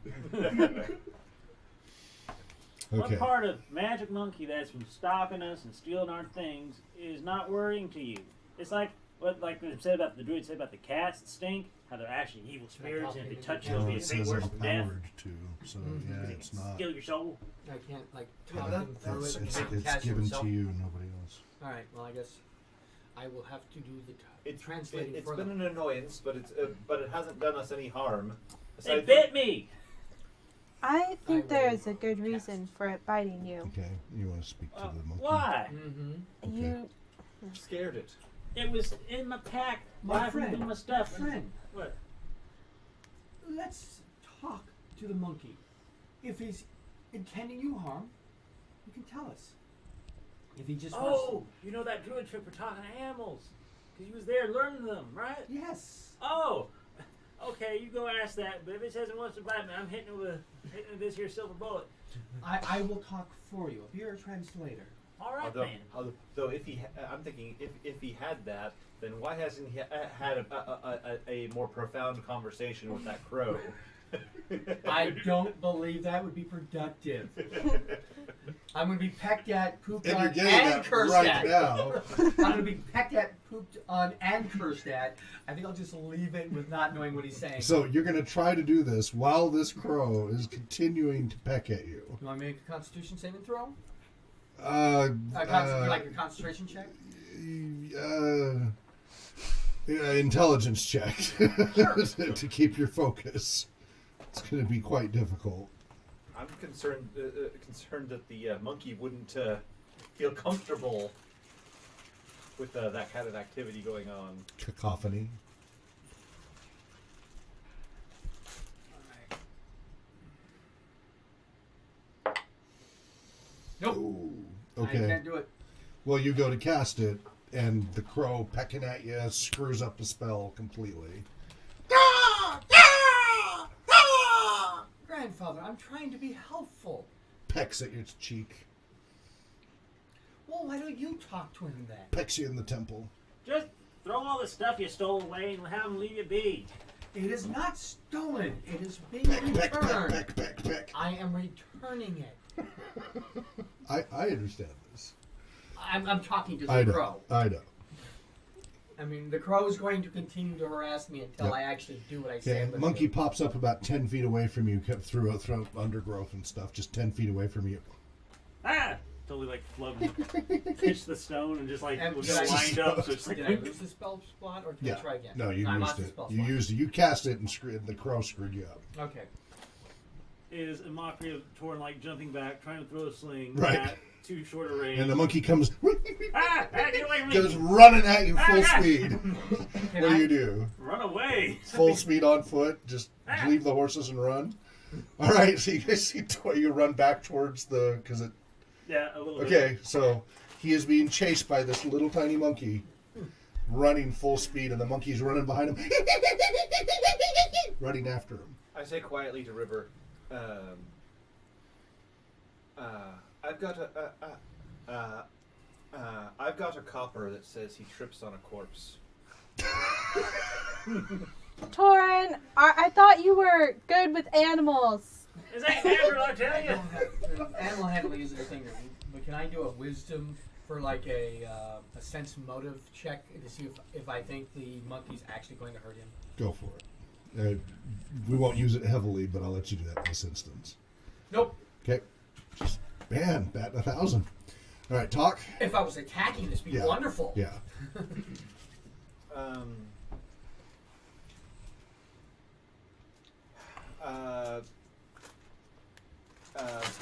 What Okay. part of Magic Monkey that's been stalking us and stealing our things is not worrying to you? It's like what like they said about the druid said about the cats that stink, how they're actually evil spirits and if they touch you it'll Oh, be a it fate says worse than death. empowered too, so yeah, They it's can not. steal your soul. I can't, like, Yeah, talk that- him through It's, it and it's, make him it's cast given himself. to you, nobody else. Alright, well, I guess I will have to do the It's translating it's for been them. an annoyance, but it hasn't done us any harm. They Aside bit me! I think I there's will a good reason for it biting you. Okay, you want to speak to the monkey? Why? Mm-hmm. You Scared it. It was in my pack. My Why friend, my stuff? friend, What? let's talk to the monkey. If he's intending you harm, you can tell us. If he just wants Oh, you know that druid trick for talking to animals? Because you was there learning them, right? yes. Oh, okay, you go ask that. But if it says it wants to bite me, I'm hitting it with this here silver bullet. I will talk for you. Be your translator. All right, Although, man. though, if he, I'm thinking, if he had that, then why hasn't he had a more profound conversation with that crow? I don't believe that would be productive. I'm going to be pecked at, pooped And on, you're getting and that cursed right at. now. I'm going to be pecked at, pooped on, and cursed at. I think I'll just leave it with not knowing what he's saying. So you're going to try to do this while this crow is continuing to peck at you. You want to make a Constitution saving throw? Like Like a concentration check? Intelligence check to keep your focus. It's going to be quite difficult. I'm concerned that the monkey wouldn't feel comfortable with that kind of activity going on. Cacophony. Nope. Ooh, I okay. can't do it. Well, you go to cast it, and the crow pecking at you screws up the spell completely. Grandfather, I'm trying to be helpful. Pecks at your cheek. Well, why don't you talk to him then? Pecks you in the temple. Just throw all the stuff you stole away and have them leave you be. It is not stolen. It is being Peck, returned. peck, peck, peck, peck, peck. I am returning it. I understand this. I'm talking to I the know. crow. I know. I mean, the crow is going to continue to harass me until Yep. I actually do what I say. Okay, I'm gonna monkey do. pops up about 10 feet away from you, through undergrowth and stuff, just 10 feet away from you. Ah! Totally like floating, pitch the stone and just like And we'll did get I- lined up. So it's like Did I lose the spell slot, or can Yeah. I try again? No, you I used lost the it. spell You slot. used it. You cast it, and the crow screwed you up. Okay. is a mockery of Torin like jumping back, trying to throw a sling Right. at too short a range. And the monkey comes, Ah! Get away from me! goes running at you full Ah! speed. Can What do I- you do? Run away! Full speed on foot? Just Ah! leave the horses and run? All right, so you guys see you run back towards because it. Yeah, a little bit. Okay, so he is being chased by this little tiny monkey, running full speed, and the monkey's running behind him, running after him. I say quietly to River, I've got a copper that says he trips on a corpse. Torin, I thought you were good with animals. This ain't never, I tell you. Animal handling isn't a thing, but can I do a wisdom for like a sense motive check to see if I think the monkey's actually going to hurt him? Go for it. We won't use it heavily, but I'll let you do that in this instance. Nope. Okay. Just, man, batting 1,000. All right, talk. If I was attacking this, it'd be Yeah. wonderful. Yeah.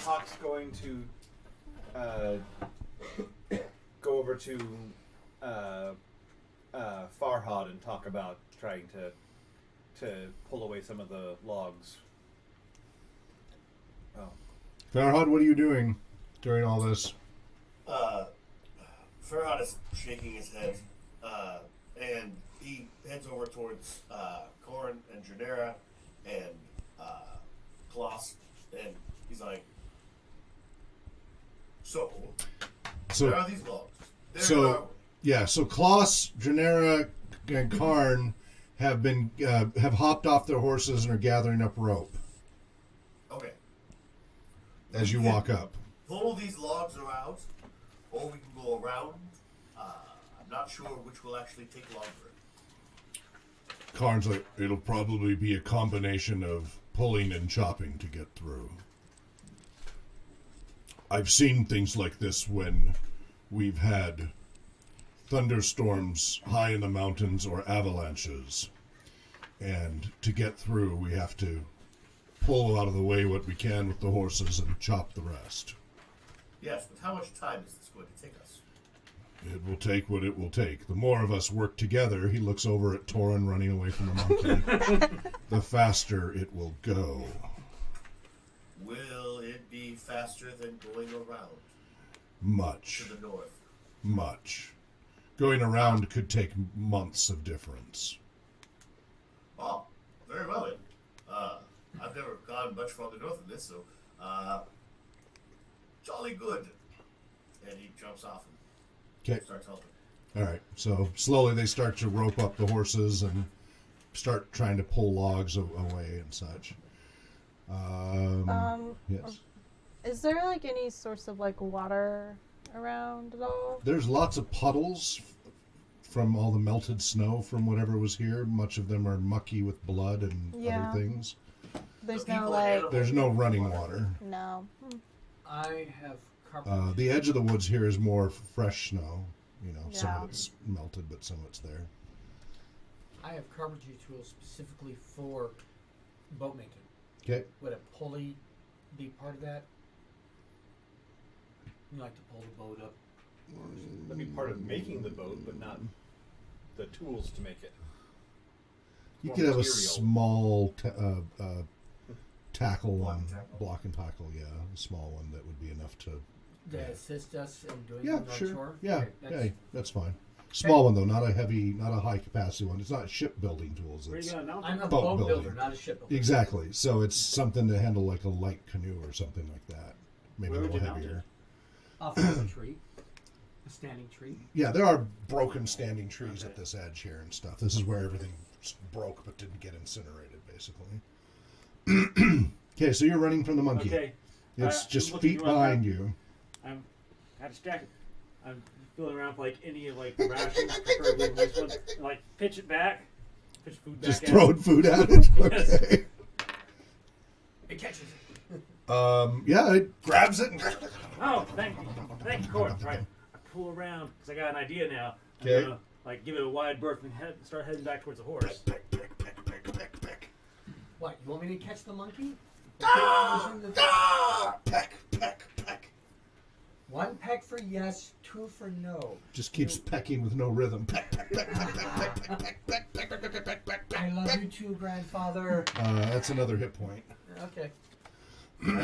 Talk's going to go over to Farhad and talk about trying to pull away some of the logs. Oh. Farhad, what are you doing during all this? Farhad is shaking his head, and he heads over towards Korn and Janera and Kloss, and he's like, So where are these logs? So Klaus, Janera, and Karn have hopped off their horses and are gathering up rope Okay. as you walk up. Pull these logs around, or we can go around. I'm not sure which will actually take longer. Karn's like, it'll probably be a combination of pulling and chopping to get through. I've seen things like this when we've had thunderstorms high in the mountains or avalanches. And to get through, we have to pull out of the way what we can with the horses and chop the rest. Yes, but how much time is this going to take us? It will take what it will take. The more of us work together, he looks over at Torin running away from the monkey, the faster it will go. Will it be faster than going around Much. to the north? Much. Going around could take months of difference. Oh, very well then. I've never gone much farther north than this, so jolly good. And he jumps off and Okay. starts helping. All right. So slowly they start to rope up the horses and start trying to pull logs away and such. Yes. Is there like any source of like water around at all? There's lots of puddles from all the melted snow from whatever was here. Much of them are mucky with blood and Yeah. other things. There's The no people like and There's no running water. no. I have carpet. The edge of the woods here is more fresh snow. You know, some Yeah. of it's melted, but some of it's there. I have carpentry tools specifically for boat making. Okay. Would a pulley be part of that? You like to pull the boat up. That'd be part of making the boat, but not the tools to make it. You More could have a material. small tackle Block one, and tackle. block and tackle. Yeah, a small one that would be enough to. To assist us in doing Yeah, it on sure. shore? Yeah, Okay, that's- yeah, that's fine. Small one though, not a heavy, not a high capacity one. It's not shipbuilding tools. Where you It's gonna mount I'm it? a Boat boat building. builder, not a shipbuilder. exactly. So it's something to handle like a light canoe or something like that. Maybe Where a would little you mount heavier. Off of a tree. A standing tree. Yeah, there are broken standing trees Okay. at this edge here and stuff. This is where everything broke but didn't get incinerated, basically. Okay, so you're running from the monkey. Okay. It's I'm just looking feet around. behind you. I'm got distracted. I'm feeling around for like any of like the rations, preferably this one. And, like pitch it back, pitch food back. Just at throwing it. food at it. Yes. Okay. It catches it. Yeah, it grabs it. And Oh, thank you, Court. Right, I pull around because I got an idea now. I'm Okay. gonna like give it a wide berth and start heading back towards the horse. What, you want me to catch the monkey? Peck, peck, peck. One peck for yes, two for no. Just keeps pecking with no rhythm. Peck, peck, peck, peck, peck, peck, peck, peck, peck, peck, peck, peck, peck, I love peck. you too, grandfather. That's another hit point. Okay.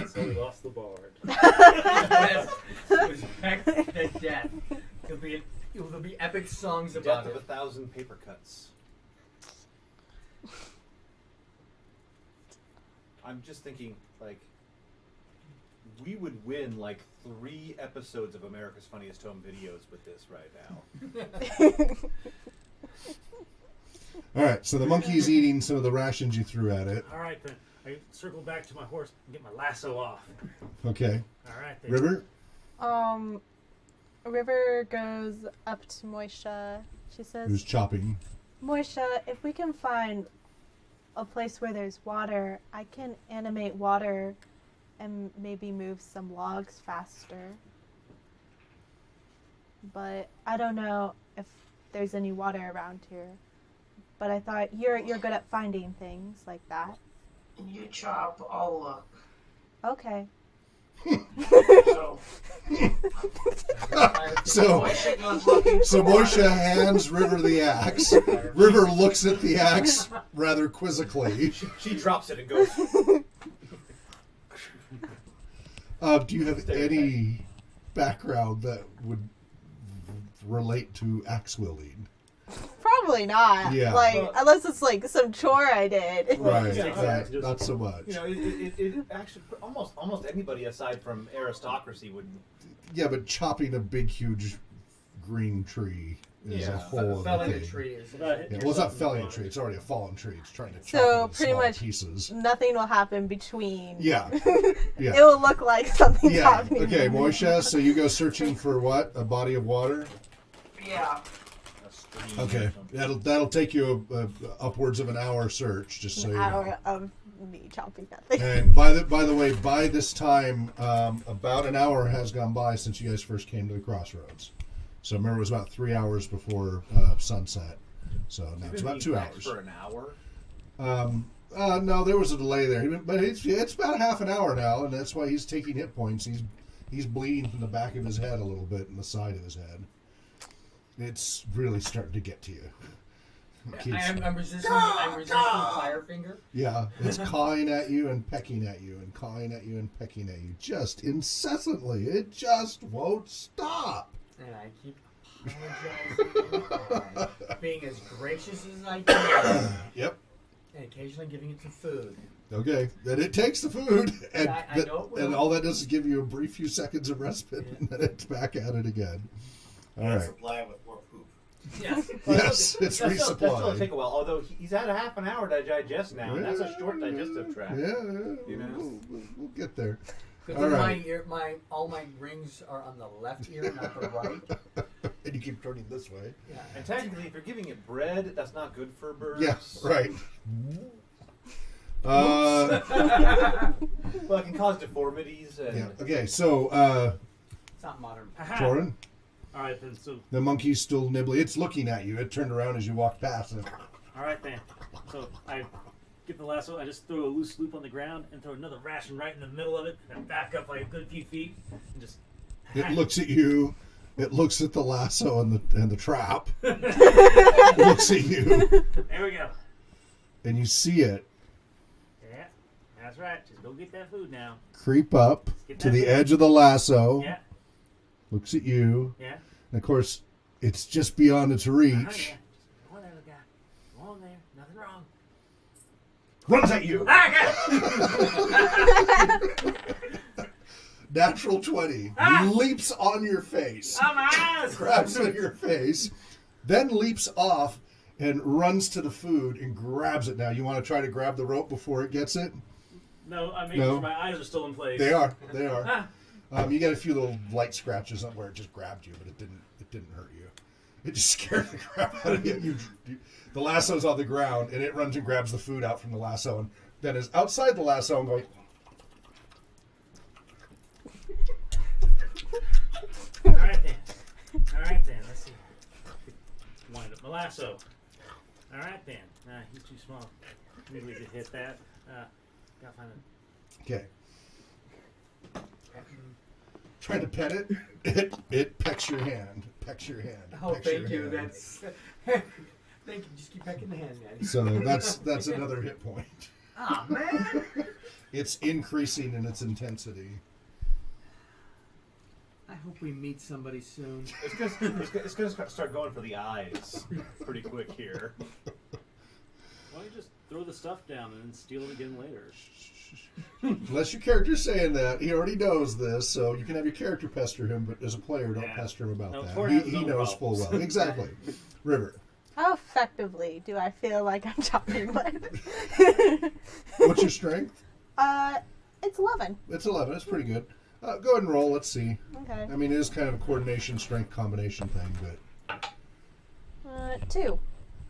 So we lost the bard. Yes, it was pecked to death. There'll be epic songs Death about of it. 1,000 paper cuts. I'm just thinking, like, we would win like 3 episodes of America's Funniest Home Videos with this right now. All right, so the monkey's eating some of the rations you threw at it. All right, then I circle back to my horse and get my lasso off. Okay. All right, then. River? River goes up to Moisha. She says, Who's chopping? Moisha, if we can find a place where there's water, I can animate water and maybe move some logs faster. But I don't know if there's any water around here. But I thought you're good at finding things like that. You chop, I'll look. Okay. So, So, Moisha goes looking so for water. Moisha hands River the axe. River looks at the axe rather quizzically. She drops it and goes. Do you have any background that would relate to axe wielding? Probably not. Yeah. Like, Well- unless it's like some chore I did. Right, Yeah, right. just- Not so much. You know, it actually almost anybody aside from aristocracy would. Yeah, but chopping a big, huge green tree is a Yeah. whole Felling other a thing. tree is. Yeah, well, it's not felling a tree; it's already a fallen tree. It's trying to chop So, it into pretty small much- pieces. Nothing will happen between. Yeah, It yeah, will look like something's yeah. happening. Okay, Moisha. So you go searching for what? A body of water. Yeah. A stream Okay, or something. that'll take you upwards of an hour search, just so An you know. hour of me chopping that thing. And by the way, by this time, about an hour has gone by since you guys first came to the crossroads. So remember, it was about 3 hours before sunset. So now You've it's been about being 2 back hours. for an hour. No, there was a delay there, but it's about half an hour now, and that's why he's taking hit points. He's bleeding from the back of his head a little bit and the side of his head. It's really starting to get to you. I'm resisting Firefinger. Yeah, it's cawing at you and pecking at you and cawing at you and pecking at you, just incessantly. It just won't stop. And I keep apologizing, being as gracious as I can. Yep. And occasionally giving it some food. Okay, then it takes the food, and, I know it will. and all that does is give you a brief few seconds of respite, and then it's back at it again. All right. Supply it with more poop. Yes. Yes, it's That's still resupply. take a while. Although he's had a half an hour to digest now, and that's a short digestive tract. Yeah, You know? we'll get there. Good All thing right. all my rings are on the left ear, not the right. And you keep turning this way. Yeah. And technically, if you're giving it bread, that's not good for birds. Yeah, right. Well, it can cause deformities. And Yeah. Okay, so It's not modern. Torin, All right then. So the monkey's still nibbling. It's looking at you. It turned around as you walked past it. all right then. So I get the lasso. I just throw a loose loop on the ground and throw another ration right in the middle of it, and back up like a good few feet, and just. It looks at you. It looks at the lasso and the trap. It looks at you, There we go. and you see it Yeah, that's right. Just go get that food now. creep up Get to that the food. edge of the lasso. Yeah, Looks at you, yeah. and of course, it's just beyond its reach. Yeah. Just go on there, guy. Go on there. Nothing wrong. Runs at you. Natural 20. Leaps on your face. Oh my eyes! Grabs at your face. Then leaps off and runs to the food and grabs it. Now, you want to try to grab the rope before it gets it? No, I mean No. my eyes are still in place. They are. They are. Ah. You get a few little light scratches on where it just grabbed you, but it didn't hurt you. It just scared the crap out of you. The lasso's on the ground, and it runs and grabs the food out from the lasso, and then is outside the lasso and going. All right then. Let's see. Wind up my lasso. All right then. Nah, he's too small. Maybe we could hit that. Gotta find it. Okay. Trying to pet it. It pecks your hand. Pecks your hand. Oh, pecks your thank you. hand. That's. Thank you. Just keep pecking the hand, man. So that's another hit point. Ah, man. It's increasing in its intensity. I hope we meet somebody soon. It's going to start going for the eyes pretty quick here. Why don't you just throw the stuff down and then steal it again later? Unless your character's saying that, he already knows this, so you can have your character pester him, but as a player, don't Yeah. pester him about No, that. Tor has his He own knows full problems. well. Exactly. River, How effectively do I feel like I'm chopping wood? what's your strength? It's 11. It's 11. It's pretty good. Go ahead and roll. Let's see. Okay. I mean, it is kind of a coordination strength combination thing, but 2.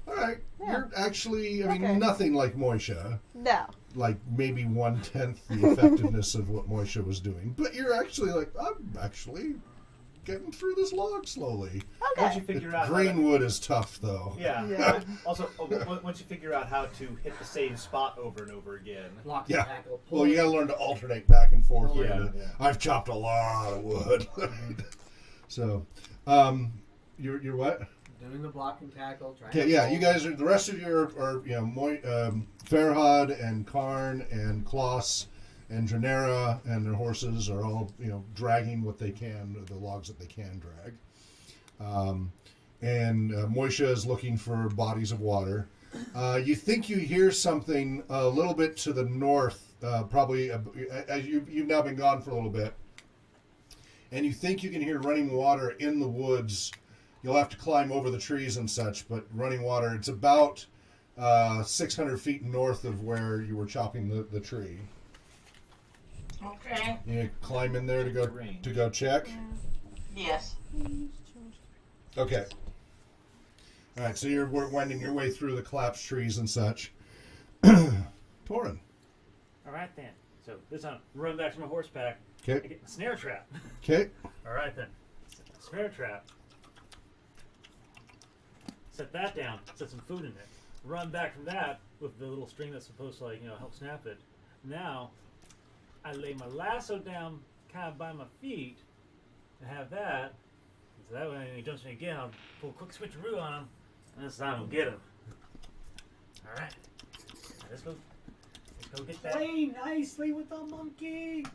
all right. Yeah. You're actually, I mean, Okay. nothing like Moisha. No. Like maybe 1/10 the effectiveness of what Moisha was doing, but you're actually like, I'm actually getting through this log slowly. Once you Okay. figure out how Green wood is tough, though. to, yeah. Yeah. Also, once you figure out how to hit the same spot over and over again. Lock Yeah. and tackle. Pull Well, you it. gotta learn to alternate back and forth. Oh, with yeah, it. yeah. I've chopped a lot of wood. So, you're what? Doing the block and tackle. Trying Okay, to yeah, pull. you guys are, the rest of you are Farhad and Karn and Kloss and Dranera and their horses are all, dragging what they can, the logs that they can drag. And Moisha is looking for bodies of water. You think you hear something a little bit to the north, probably as you've now been gone for a little bit. And you think you can hear running water in the woods. You'll have to climb over the trees and such, but running water, it's about 600 feet north of where you were chopping the tree. Okay. You climb in there to go check? Yes. Okay. All right, so you're winding your way through the collapsed trees and such. Torin. All right then. So this time, run back to my horse pack. I Okay. get the snare trap. Okay. All right then. Snare trap. Set that down. Set some food in it. run back from that with the little string that's supposed to, like, you know, help snap it. Now, I lay my lasso down kind of by my feet and have that. So that way, when he jumps me again, I'll pull a quick switcheroo on him, and this time I'll get him. All right, let's go get that. Play nicely with the monkey.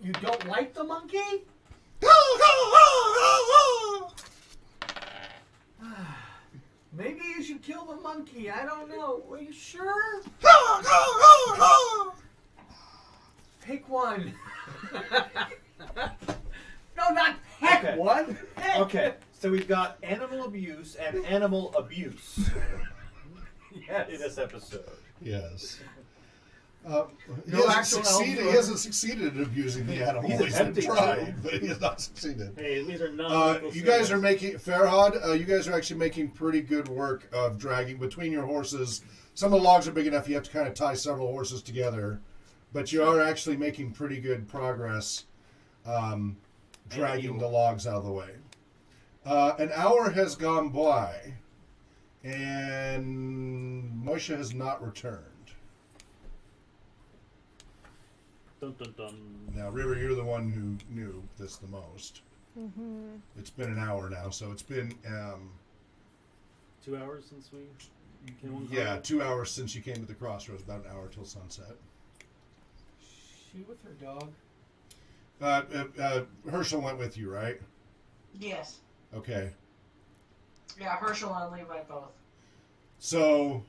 You don't like the monkey? Maybe you should kill the monkey. I don't know. Are you sure? Pick one. No, not pick Okay. one. Pick. Okay, so we've got animal abuse and animal abuse Yes. in this episode. Yes. No He hasn't actual succeeded. elves He hasn't succeeded in abusing the animal. He's He's been attempting trying, to. but he has not succeeded. Hey, these are non. You guys are making Farhad. You guys are actually making pretty good work of dragging between your horses. Some of the logs are big enough you have to kind of tie several horses together, but you are actually making pretty good progress dragging the logs out of the way. An hour has gone by, and Moshe has not returned. Dun, dun, dun. Now, River, you're the one who knew this the most. Mm-hmm. It's been an hour now, so it's been 2 hours since we came on. 2 hours since you came to the crossroads. About an hour till sunset. She with her dog. Herschel went with you, right? Yes. Okay. Yeah, Herschel and Levi both. So,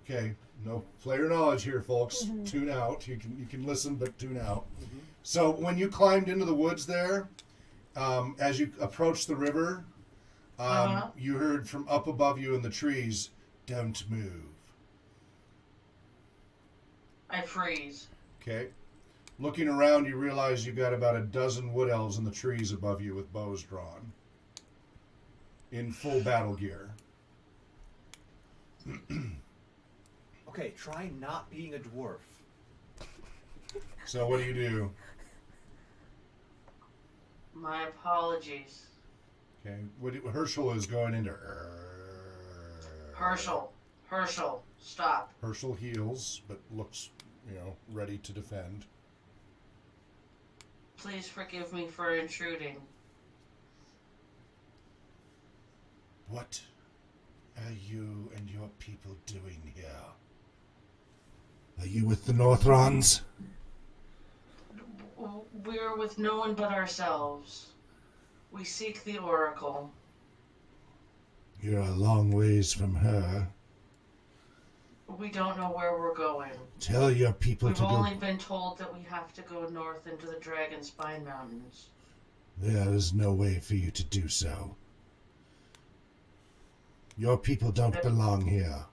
okay, no player knowledge here, folks. Tune out. You can listen, but tune out. So when you climbed into the woods there, as you approached the river, you heard from up above you in the trees, "Don't move." I freeze. Okay. Looking around, you realize you've got about a dozen wood elves in the trees above you with bows drawn, in full battle gear. Okay, try not being a dwarf. So what do? My apologies. Okay. Herschel is going into. Herschel, stop. Herschel heals, but looks, ready to defend. Please forgive me for intruding. What are you and your people doing here? Are you with the Northrons? We're with no one but ourselves. We seek the Oracle. You're a long ways from her. We don't know where we're going. Tell your people We've to only go. been told that we have to go north into the Dragon Spine Mountains. There is no way for you to do so. Your people don't belong here.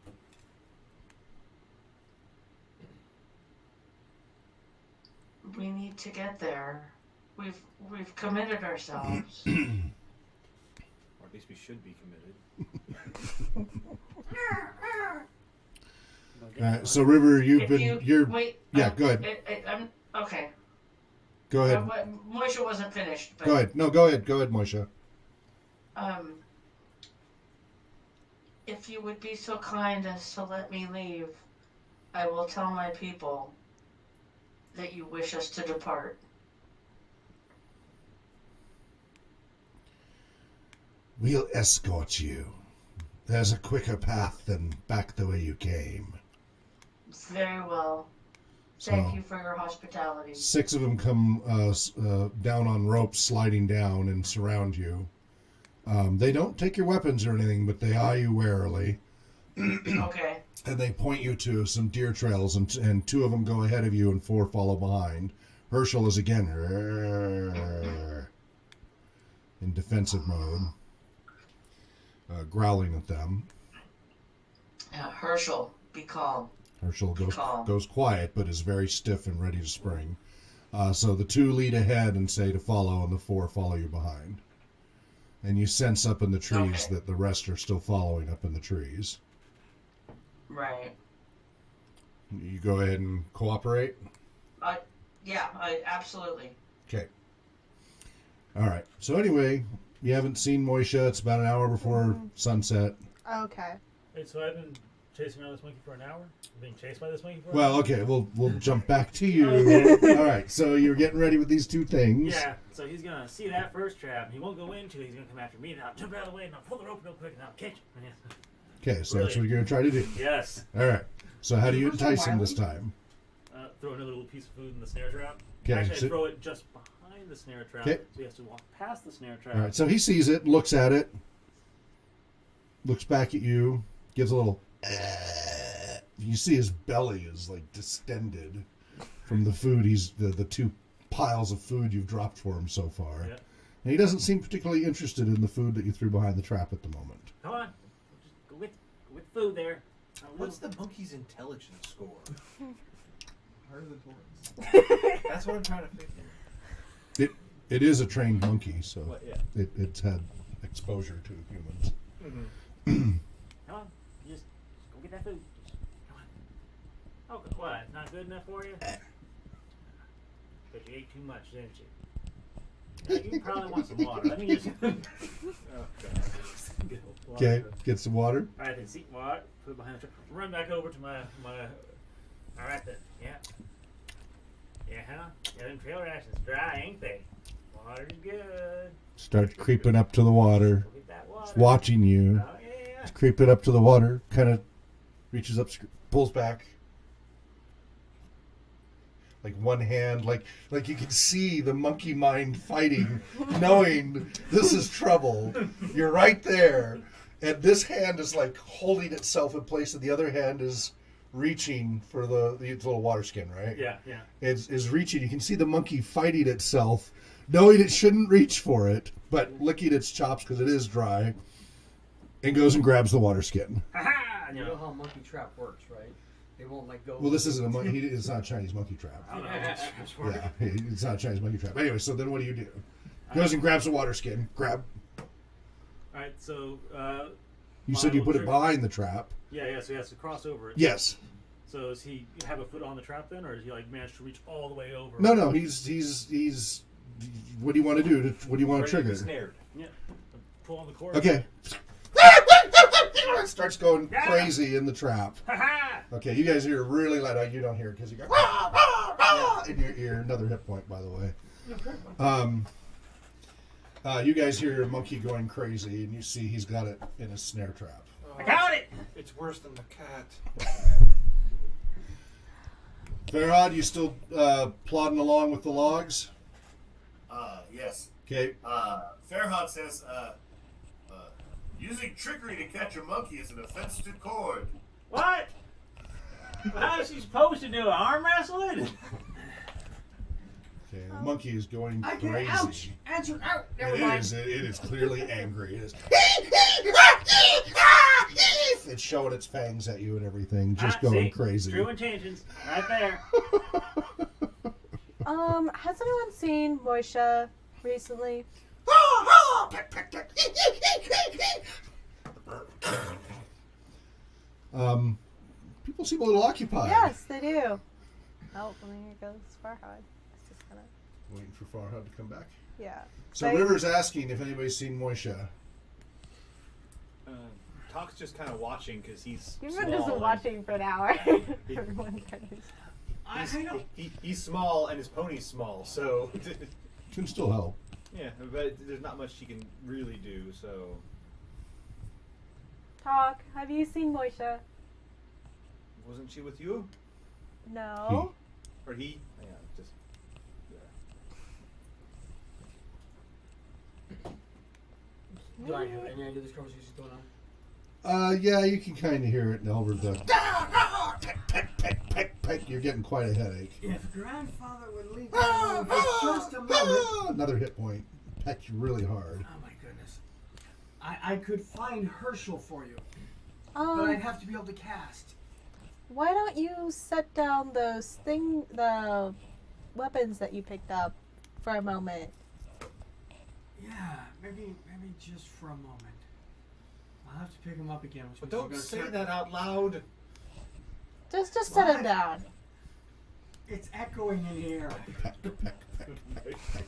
We need to get there. We've committed ourselves. Or at least we should be committed. Alright, so River, you're wait. yeah, go ahead. I'm okay. Go ahead. Moisha wasn't finished. But, Go ahead. No, go ahead. Go ahead, Moshe. If you would be so kind as to let me leave, I will tell my people that you wish us to depart. We'll escort you. There's a quicker path than back the way you came. Very well. Thank you for your hospitality. 6 of them come down on ropes, sliding down, and surround you. They don't take your weapons or anything, but they eye you warily. Okay. And they point you to some deer trails, and 2 of them go ahead of you, and 4 follow behind. Herschel is again in defensive mode, growling at them. Herschel, be calm. Herschel goes quiet, but is very stiff and ready to spring. So the 2 lead ahead and say to follow, and the 4 follow you behind. And you sense up in the trees that the rest are still following up in the trees. Right. You go ahead and cooperate? Yeah, absolutely. Okay. All right. So anyway, You haven't seen Moisha. It's about an hour before sunset. Okay. Wait, so I've been chasing around this monkey for an hour? Being chased by this monkey for an Well, hour? okay, we'll jump back to you. All right, so you're getting ready with these two things. Yeah, so he's going to see that first trap. He won't go into it. He's going to come after me. And I'll jump out of the way and I'll pull the rope real quick and I'll catch him. Okay, so that's what you're going to try to do. Yes. All right. So how do you entice him this time? Throw another little piece of food in the snare trap. Okay, Actually, so- I throw it just behind the snare trap. Okay. So he has to walk past the snare trap. All right, so he sees it, looks at it, looks back at you, gives a little. You see his belly is like distended from the food. The two piles of food you've dropped for him so far, Yeah. and he doesn't seem particularly interested in the food that you threw behind the trap at the moment. Come on. Just go with food there. What's the monkey's intelligence score? Higher than Torrance. That's what I'm trying to figure. It is a trained monkey, so What, yeah. it's had exposure to humans. Mm-hmm. Come on. Just go get that food. Come on. Oh, what? It's not good enough for you? Because you ate too much, didn't you? Yeah, you probably want some water. Let me just... Oh, God. Okay, get some water. All right, then seek water. Put it behind the truck. Run back over to my... All right, then. Yeah. Yeah, huh? Yeah, them trail rations dry, ain't they? Water's good. Start creeping up to the water. Go get that water. It's watching you. Oh, yeah. It's creeping up to the water. Kind of reaches up, pulls back. Like one hand, like you can see the monkey mind fighting, knowing this is trouble. You're right there, and this hand is like holding itself in place, and the other hand is reaching for the little water skin, right? Yeah, yeah. Is reaching. You can see the monkey fighting itself, knowing it shouldn't reach for it, but licking its chops because it is dry, and goes and grabs the water skin. Ha-ha! You know how a monkey trap works, right? They won't let go. Well, this isn't a monkey. It's not a Chinese monkey trap. I don't know what traps work. Yeah, it's not a Chinese monkey trap. Anyway, so then what do you do? Goes and grabs the water skin. Grab. All right, so... You said you put it behind the trap. Yeah, so he has to cross over it. Yes. So does he have a foot on the trap then, or does he like manage to reach all the way over? No. He's. What do you want to do? What do you want to Ready to trigger? be snared. Yeah. Pull on the cord. Okay. It starts going crazy in the trap. Ha-ha! Okay, you guys hear really loud. You don't hear it because you go in your ear. Another hit point, by the way. You guys hear a monkey going crazy, and you see he's got it in a snare trap. I got it! It's worse than the cat. Farhad, you still plodding along with the logs? Yes. Okay. Farhad says, using trickery to catch a monkey is an offense to cord. What? How is he supposed to do it? Arm wrestling? Okay, the monkey is going I crazy. get ouch! Answer out! Never mind. It is clearly angry. It is. It's showing its fangs at you and everything, just going crazy. True intentions, right there. Has anyone seen Moisha recently? People seem a little occupied. Yes, they do. Oh, well, here goes Farhad. It's just kind of, Waiting for Farhad to come back. yeah. So River's asking if anybody's seen Moisha. Talk's just kind of watching because he's You've small been just and- watching for an hour. Everyone knows. He's small and his pony's small, so Can still help. yeah. But there's not much he can really do. So Talk. Have you seen Moisha? wasn't she with you No. or he? Yeah, just Do I have any idea this conversation's going on? Yeah, you can kind of hear it over the peck, peck, peck, peck, peck. You're getting quite a headache. If grandfather would leave me alone for just a moment. Another hit point. Pecked you really hard. Oh my goodness. I could find Herschel for you, but I'd have to be able to cast. Why don't you set down the weapons that you picked up for a moment? Yeah, maybe just for a moment. I'll have to pick him up again. But don't say that out loud. Just set them down. It's echoing in here.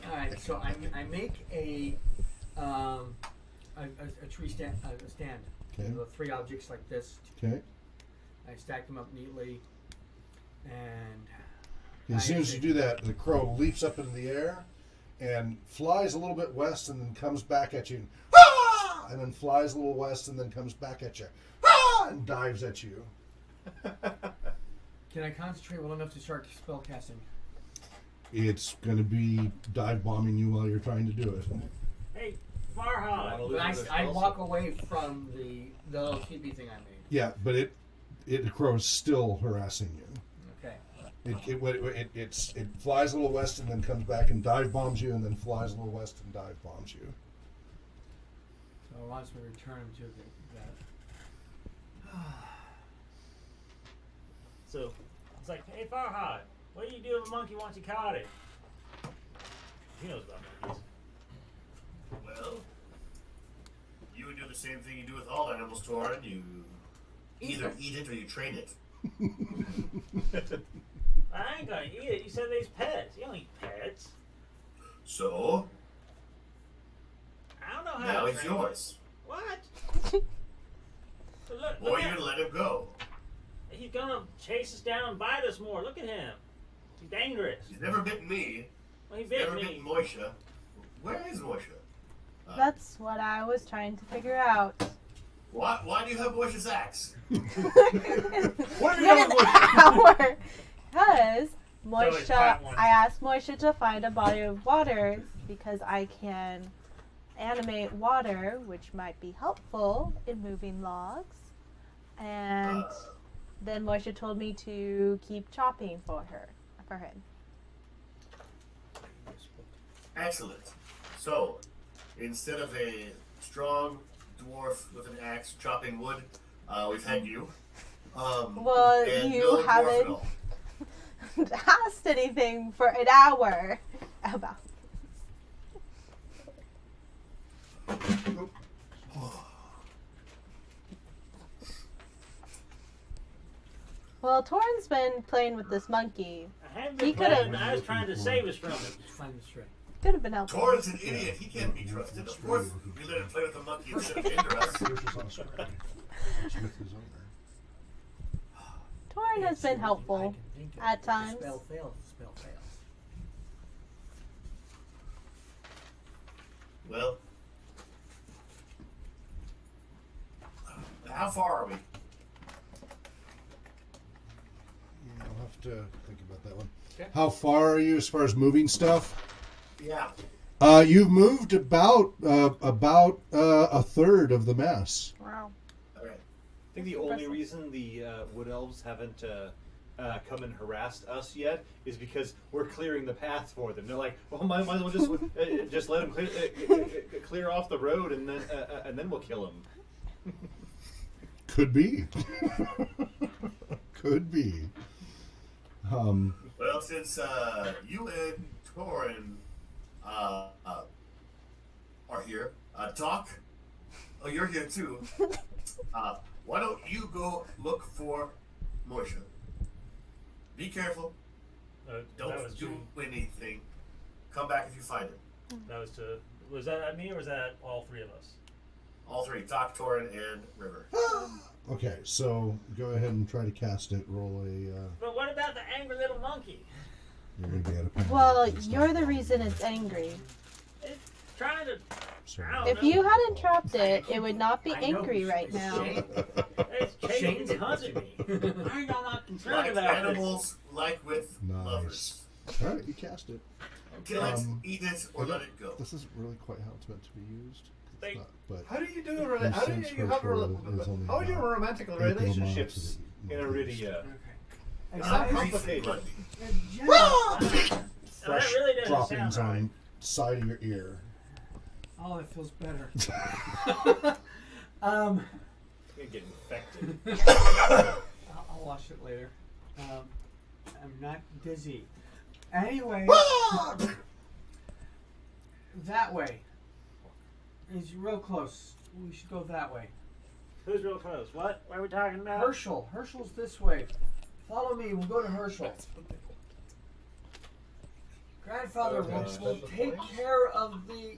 Alright, so I make a a tree stand. A stand. Okay. The 3 objects like this. Okay. I stack them up neatly, and As soon as you do that, the crow leaps up into the air and flies a little bit west and then comes back at you. Ah! And then flies a little west and then comes back at you. Ah! And dives at you. Can I concentrate well enough to start spell casting? It's going to be dive bombing you while you're trying to do it. Hey, Farhad. But I walk away from the little teepee thing I made. Yeah, but the crow is still harassing you. Okay. It flies a little west and then comes back and dive bombs you, and then flies a little west and dive bombs you. So it wants me to return him to that. So it's like, hey Farhad, what do you do if a monkey once you caught it? He knows about monkeys. Well, you would do the same thing you do with all animals, Torin. You either eat it or you train it. I ain't gonna eat it. You said they's pets. You don't eat pets. So, I don't know how now to it's train it. yours. What? Look Or at you're gonna let him go. He's gonna chase us down and bite us more. Look at him. He's dangerous. He's never bitten me. Well, he He's bit never me. bitten Moisha. Where is Moisha? That's what I was trying to figure out. Why do you have Moisha's axe? What are you Get doing? an hour. Because it's Moisha, flat ones. I asked Moisha to find a body of water because I can animate water, which might be helpful in moving logs. And then Moisha told me to keep chopping for him. Excellent. So, instead of a strong dwarf with an axe chopping wood, we've had you. Well, and you no dwarf at haven't all. asked anything for an hour about. Well, Torin's been playing with this monkey. I haven't He been could've- playing. I was trying to save us from him. Find the string. Could have been helpful. Torin's an idiot. He can't be trusted. Of course, we let him play with the monkey instead of hinder us. Torin has been helpful at times. Spell fails. Spell fails. Well, how far are we? Yeah, I'll have to think about that one. Okay. How far are you as far as moving stuff? Yeah. You've moved about a third of the mass. Wow. Okay. I think the only reason the wood elves haven't come and harassed us yet is because we're clearing the path for them. They're like, well, might as well just let them clear off the road, and then we'll kill them. Could be. Could be. Well, since you and Torin are here, Doc, oh, you're here too. Why don't you go look for Moisha? Be careful. That Don't was do to- anything. Come back if you find him. That was to. Was that at me or was that at all three of us? All three, Doc, Torin, and River. Okay, so go ahead and try to cast it. Roll a. But what about the angry little monkey? You're gonna be out of power. Well, you're the reason it's angry. It's trying to. Sorry. I don't If know. you hadn't trapped it, it would not be I know, angry right it's now. shame. It's chasing Shane's and hunting me. Why are y'all not concerned Like about animals, like with Nice. lovers. All right, you cast it. Kill it, eat it, or let it go. This isn't really quite how it's meant to be used. They- It's not, but How do you do Your how do sense you for have sure is only how do you about romantic 8 relationships miles in to the east. Iridia? Okay. It's Not not complicated. complicated. Oh, that Fresh really doesn't droppings sound right. on side of your ear. Oh, it feels better. You're gonna get infected. I'll wash it later. I'm not dizzy. Anyway, that way. It's real close. We should go that way. Who's real close? What? What are we talking about? Herschel. Herschel's this way. Follow me. We'll go to Herschel. Grandfather Okay. will take care of the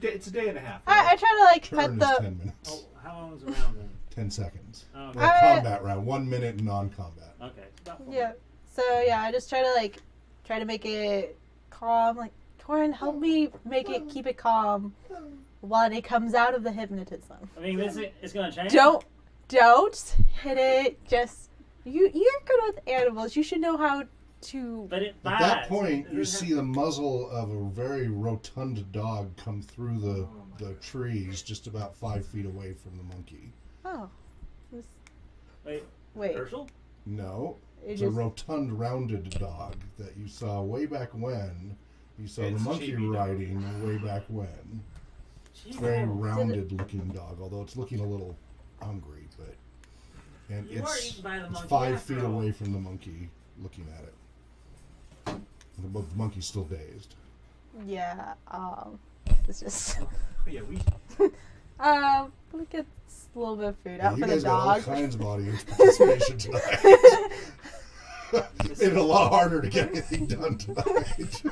It's a day and a half. I try to like Turn pet is the. 10 minutes. Oh, how long is the round then? 10 seconds. Oh, okay. Well, combat round. 1 minute non-combat. Okay. About 4 Yeah. So yeah, I just try to make it calm. Like Torin, help me keep it calm while it comes out of the hypnotism. I mean, it's gonna change. Don't hit it. Just you're good with animals. You should know how to. But it At bites. that point, It you doesn't see the muzzle of a very rotund dog come through the trees just about 5 feet away from the monkey. Oh. Wait. Wait. Herschel? No. It It's just- a rotund, rounded dog that you saw way back when. You saw It's the monkey chibi dog. riding way back when. It's Jeez. very rounded-looking dog, although it's looking a little hungry. And You were it's eaten by the monkey 5 after feet all. away from the monkey, looking at it. The monkey's still dazed. Yeah. It's just. Yeah, we. We get a little bit of food out You for the guys got all dog. kinds of audience participation tonight. Made it a lot harder to get anything done tonight.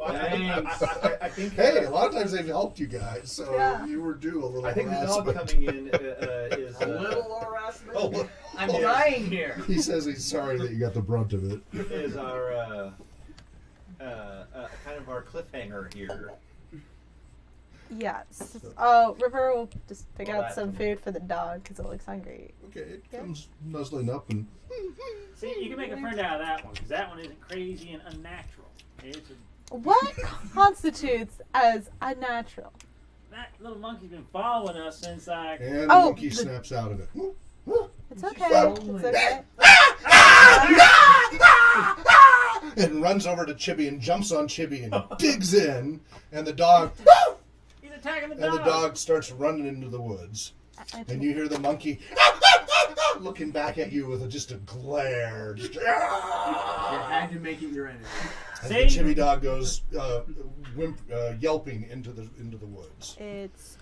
I think. Hey, a lot of times they've helped you guys, so Yeah. you were due a little I think the dog harassment. coming in is A little harassment. Oh, I'm oh, dying here. He says he's sorry that you got the brunt of it. is our kind of our cliffhanger here. Yes. Oh, River will just pick Well, out some food for the dog because it looks hungry. Okay, it Yeah. comes nuzzling up and See, you can make a friend out of that one because that one isn't crazy and unnatural. It's What constitutes as unnatural? that little monkey's been following us since the Oh, monkey the- snaps out of it. It's okay. It's okay. And runs over to Chibi and jumps on Chibi and digs in, and the dog He's attacking the and dog. the dog starts running into the woods. I And you hear the monkey looking back at you with just a glare. Just, You had to make it your enemy. as See? the chibi dog goes yelping into the woods. It's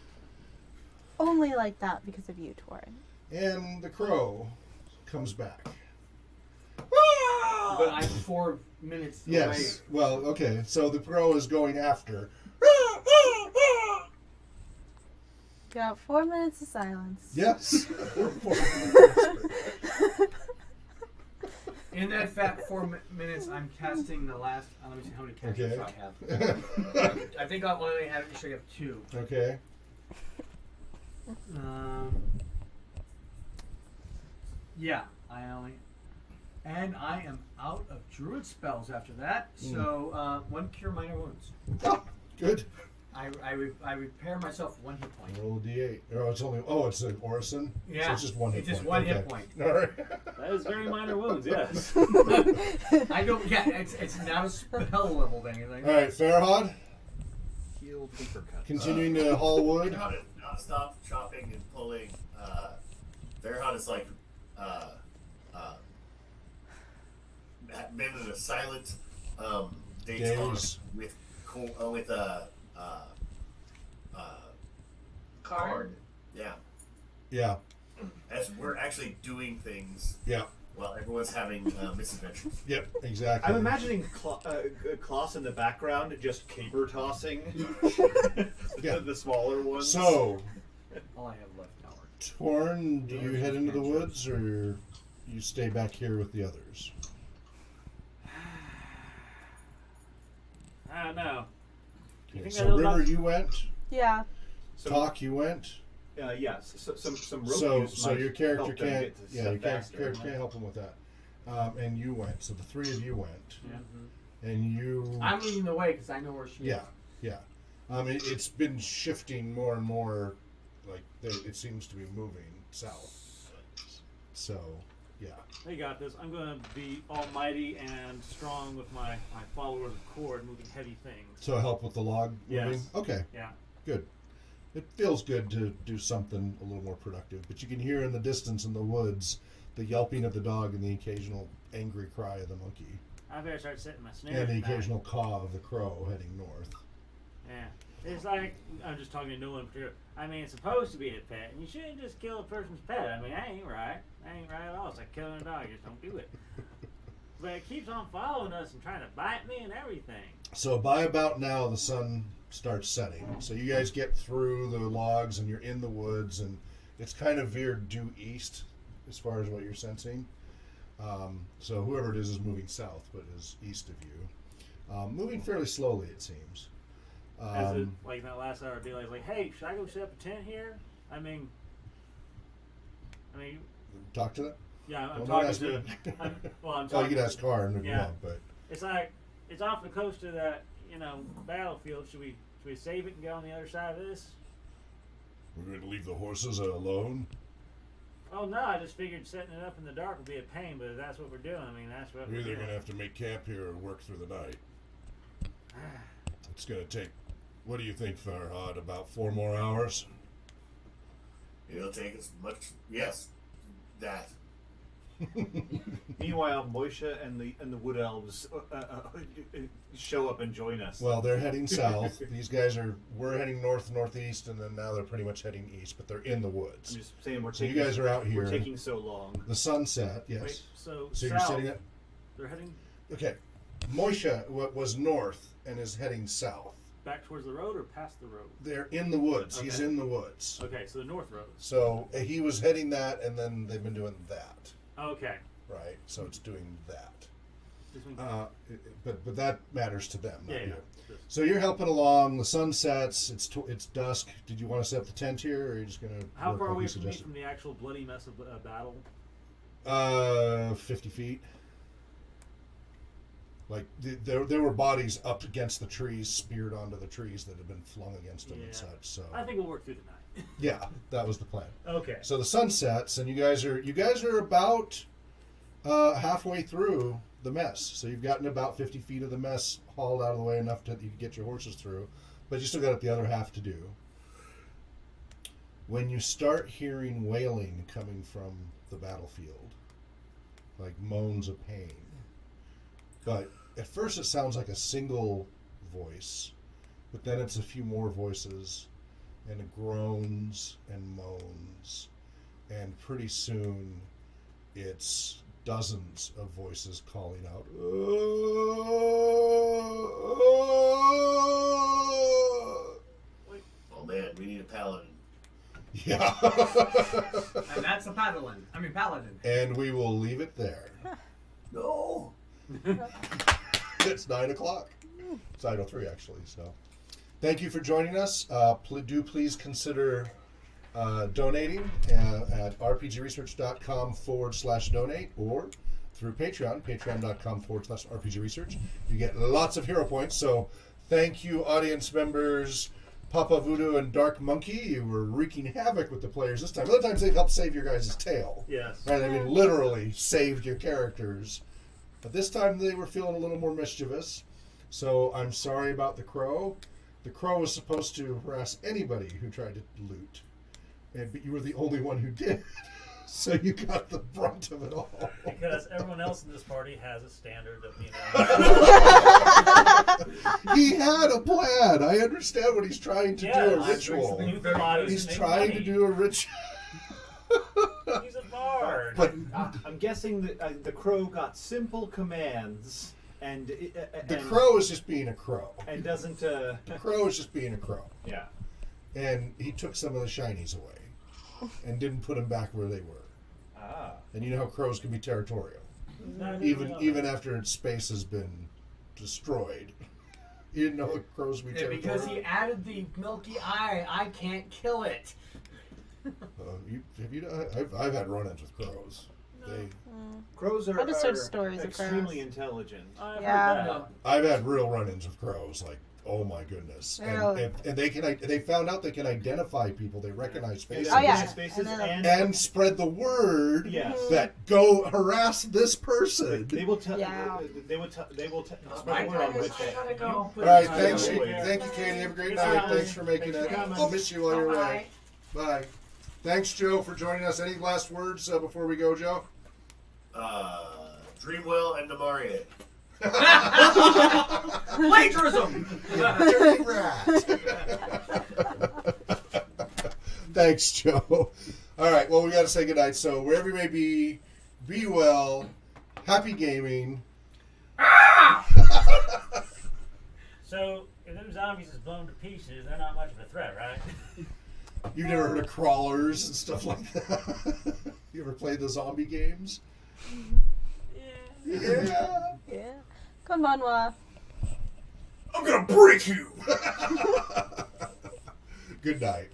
only like that because of you, Torin. And the crow comes back. But I'm 4 minutes away. Yes. Well, okay. So the crow is going after. Got 4 minutes of silence. Yes. In that fat 4 minutes, I'm casting the last. Let me see how many Okay. cantrips I have. I think I only have to show you have 2. Okay. Yeah, I only. And I am out of druid spells after that. So 1 cure minor wounds. Oh, good. I repair myself 1 hit point. Roll a d8. Oh, it's only. Oh, it's an orison. Yeah, So it's just 1 hit it's just point. 1 hit Okay. point. All right. That is very minor wounds, yes. I don't. Yeah, it's not a spell level thing. Anything. All right, Farhad, Heal paper cut. continuing to haul wood. Non-stop chopping and pulling. Farhad is like been in a silent daytime Days. with Card. Yeah, Yeah. as we're actually doing things Yeah. while everyone's having misadventures. Yep. Exactly. I'm imagining Klaus in the background just caber tossing Yeah. the smaller ones. So, All I have left now are Torn, do you head into the woods or you stay back here with the others? I don't know. You Okay, think so that little River, dog- you went. Yeah. So, Talk, you went. yes, some rope So, use so might your character help them can't. get to Yeah, stuff your faster, character right? can't help him with that. And you went. So the 3 of you went. Yeah. And you. I'm leading the way because I know where she Yeah, is. yeah. It's been shifting more and more. Like it seems to be moving south. So, yeah. They got this. I'm going to be almighty and strong with my followers of cord moving heavy things. So help with the log moving. Yes. Okay. Yeah. Good. It feels good to do something a little more productive. But you can hear in the distance in the woods the yelping of the dog and the occasional angry cry of the monkey. I better start setting my snare. And the back. occasional caw of the crow heading north. Yeah. It's like, I'm just talking to no one in particular. I mean, it's supposed to be a pet, and you shouldn't just kill a person's pet. I mean, that ain't right. That ain't right at all. It's like killing a dog. Just don't do it. But it keeps on following us and trying to bite me and everything. So by about now, the sun starts setting. So you guys get through the logs and you're in the woods, and it's kind of veered due east as far as what you're sensing. So whoever it is moving south, but is east of you. Moving fairly slowly, it seems. As it, like that last hour, I'd be like, hey, should I go set up a tent here? I mean, talk to them? yeah, I'm Well, talking ask to. him. I'm Oh, talking. you can ask Karn if you Yeah. want, but It's like it's off the coast of that, battlefield. Should we save it and go on the other side of this? we're going to leave the horses alone. Oh no, I just figured setting it up in the dark would be a pain, but if that's what we're doing, that's what We're we're either doing. going to have to make camp here or work through the night. It's going to take, what do you think, Farhad, about 4 more hours? It'll take as much. Yes, that. Meanwhile, Moisha and the wood elves show up and join us. Well, they're heading south. These guys we're heading northeast, and then now they're pretty much heading east, but they're in the woods. I'm just saying, So you guys are out here. We're taking so long. The sunset, yes. Wait, so So you're south, sitting at, they're heading okay. Moisha was north and is heading south. back towards the road or past the road? They're in the woods. He's Okay. in the woods. Okay, so the north road. So he was heading that, and then they've been doing that. Okay. Right, so it's doing that. This one- But that matters to them, not yeah, you. yeah. So you're helping along. The sun sets. It's dusk. Did you want to set up the tent here, or are you just gonna? How work far like away you from me suggested? from the actual bloody mess of battle? 50 feet. Like there were bodies up against the trees, speared onto the trees that had been flung against them and such. So I think we'll work through the night. yeah, that was the plan. Okay. So the sun sets, and you guys are about halfway through the mess. So you've gotten about 50 feet of the mess hauled out of the way enough that you can get your horses through, but you still got the other half to do. When you start hearing wailing coming from the battlefield, like moans of pain, but at first it sounds like a single voice, but then it's a few more voices, and it groans and moans, and pretty soon it's dozens of voices calling out, Oh man, we need a paladin. yeah. And that's a paladin. Paladin. And we will leave it there. No. It's 9 o'clock. It's 9:03 actually. So, thank you for joining us. Do please consider donating at rpgresearch.com/donate or through Patreon, patreon.com/rpgresearch. You get lots of hero points. So, thank you, audience members. Papa Voodoo and Dark Monkey, you were wreaking havoc with the players this time. Other times they've helped save your guys' tail. Yes. Right? Literally saved your characters. But this time they were feeling a little more mischievous. So I'm sorry about the crow. The crow was supposed to harass anybody who tried to loot. But you were the only one who did. So you got the brunt of it all. Because everyone else in this party has a standard of, He had a plan. I understand what he's trying to do, a ritual. He's trying to do a ritual. He's a bard. But I'm guessing that the crow got simple commands, and the crow is just being a crow. and doesn't. The crow is just being a crow. Yeah. And he took some of the shinies away and didn't put them back where they were. Ah. And you know how crows can be territorial, No, I didn't know even that. after its space has been destroyed. You didn't know how crows can be Yeah, territorial. because he added the milky eye, I can't kill it. I've had run-ins with crows. They, Crows are, I've just heard stories of extremely crows. intelligent. I've Yeah. heard that. I've had real run-ins with crows. Like, oh my goodness! Really? And they found out they can identify people. They recognize faces. Oh, yeah. Faces And and, then- And spread the word yes. that go harass this person. They will tell. Yeah. They will tell. My Spread the word on time which is day. I gotta go. All right, thanks, Yeah. thank you, Katie. Have a great Good night. night. Thanks for making Thanks it. for coming. I'll miss you while you're away. Bye. Bye. Thanks, Joe, for joining us. Any last words before we go, Joe? Dream well and Namarie. Plagiarism! Dirty rat. Thanks, Joe. All right, well, we got to say goodnight. So, wherever you may be well, Happy gaming. So, if them zombies is blown to pieces, they're not much of a threat, right? You've never heard of crawlers and stuff like that? You ever played the zombie games? Yeah. Yeah. Come on, Wa. I'm gonna break you! Good night.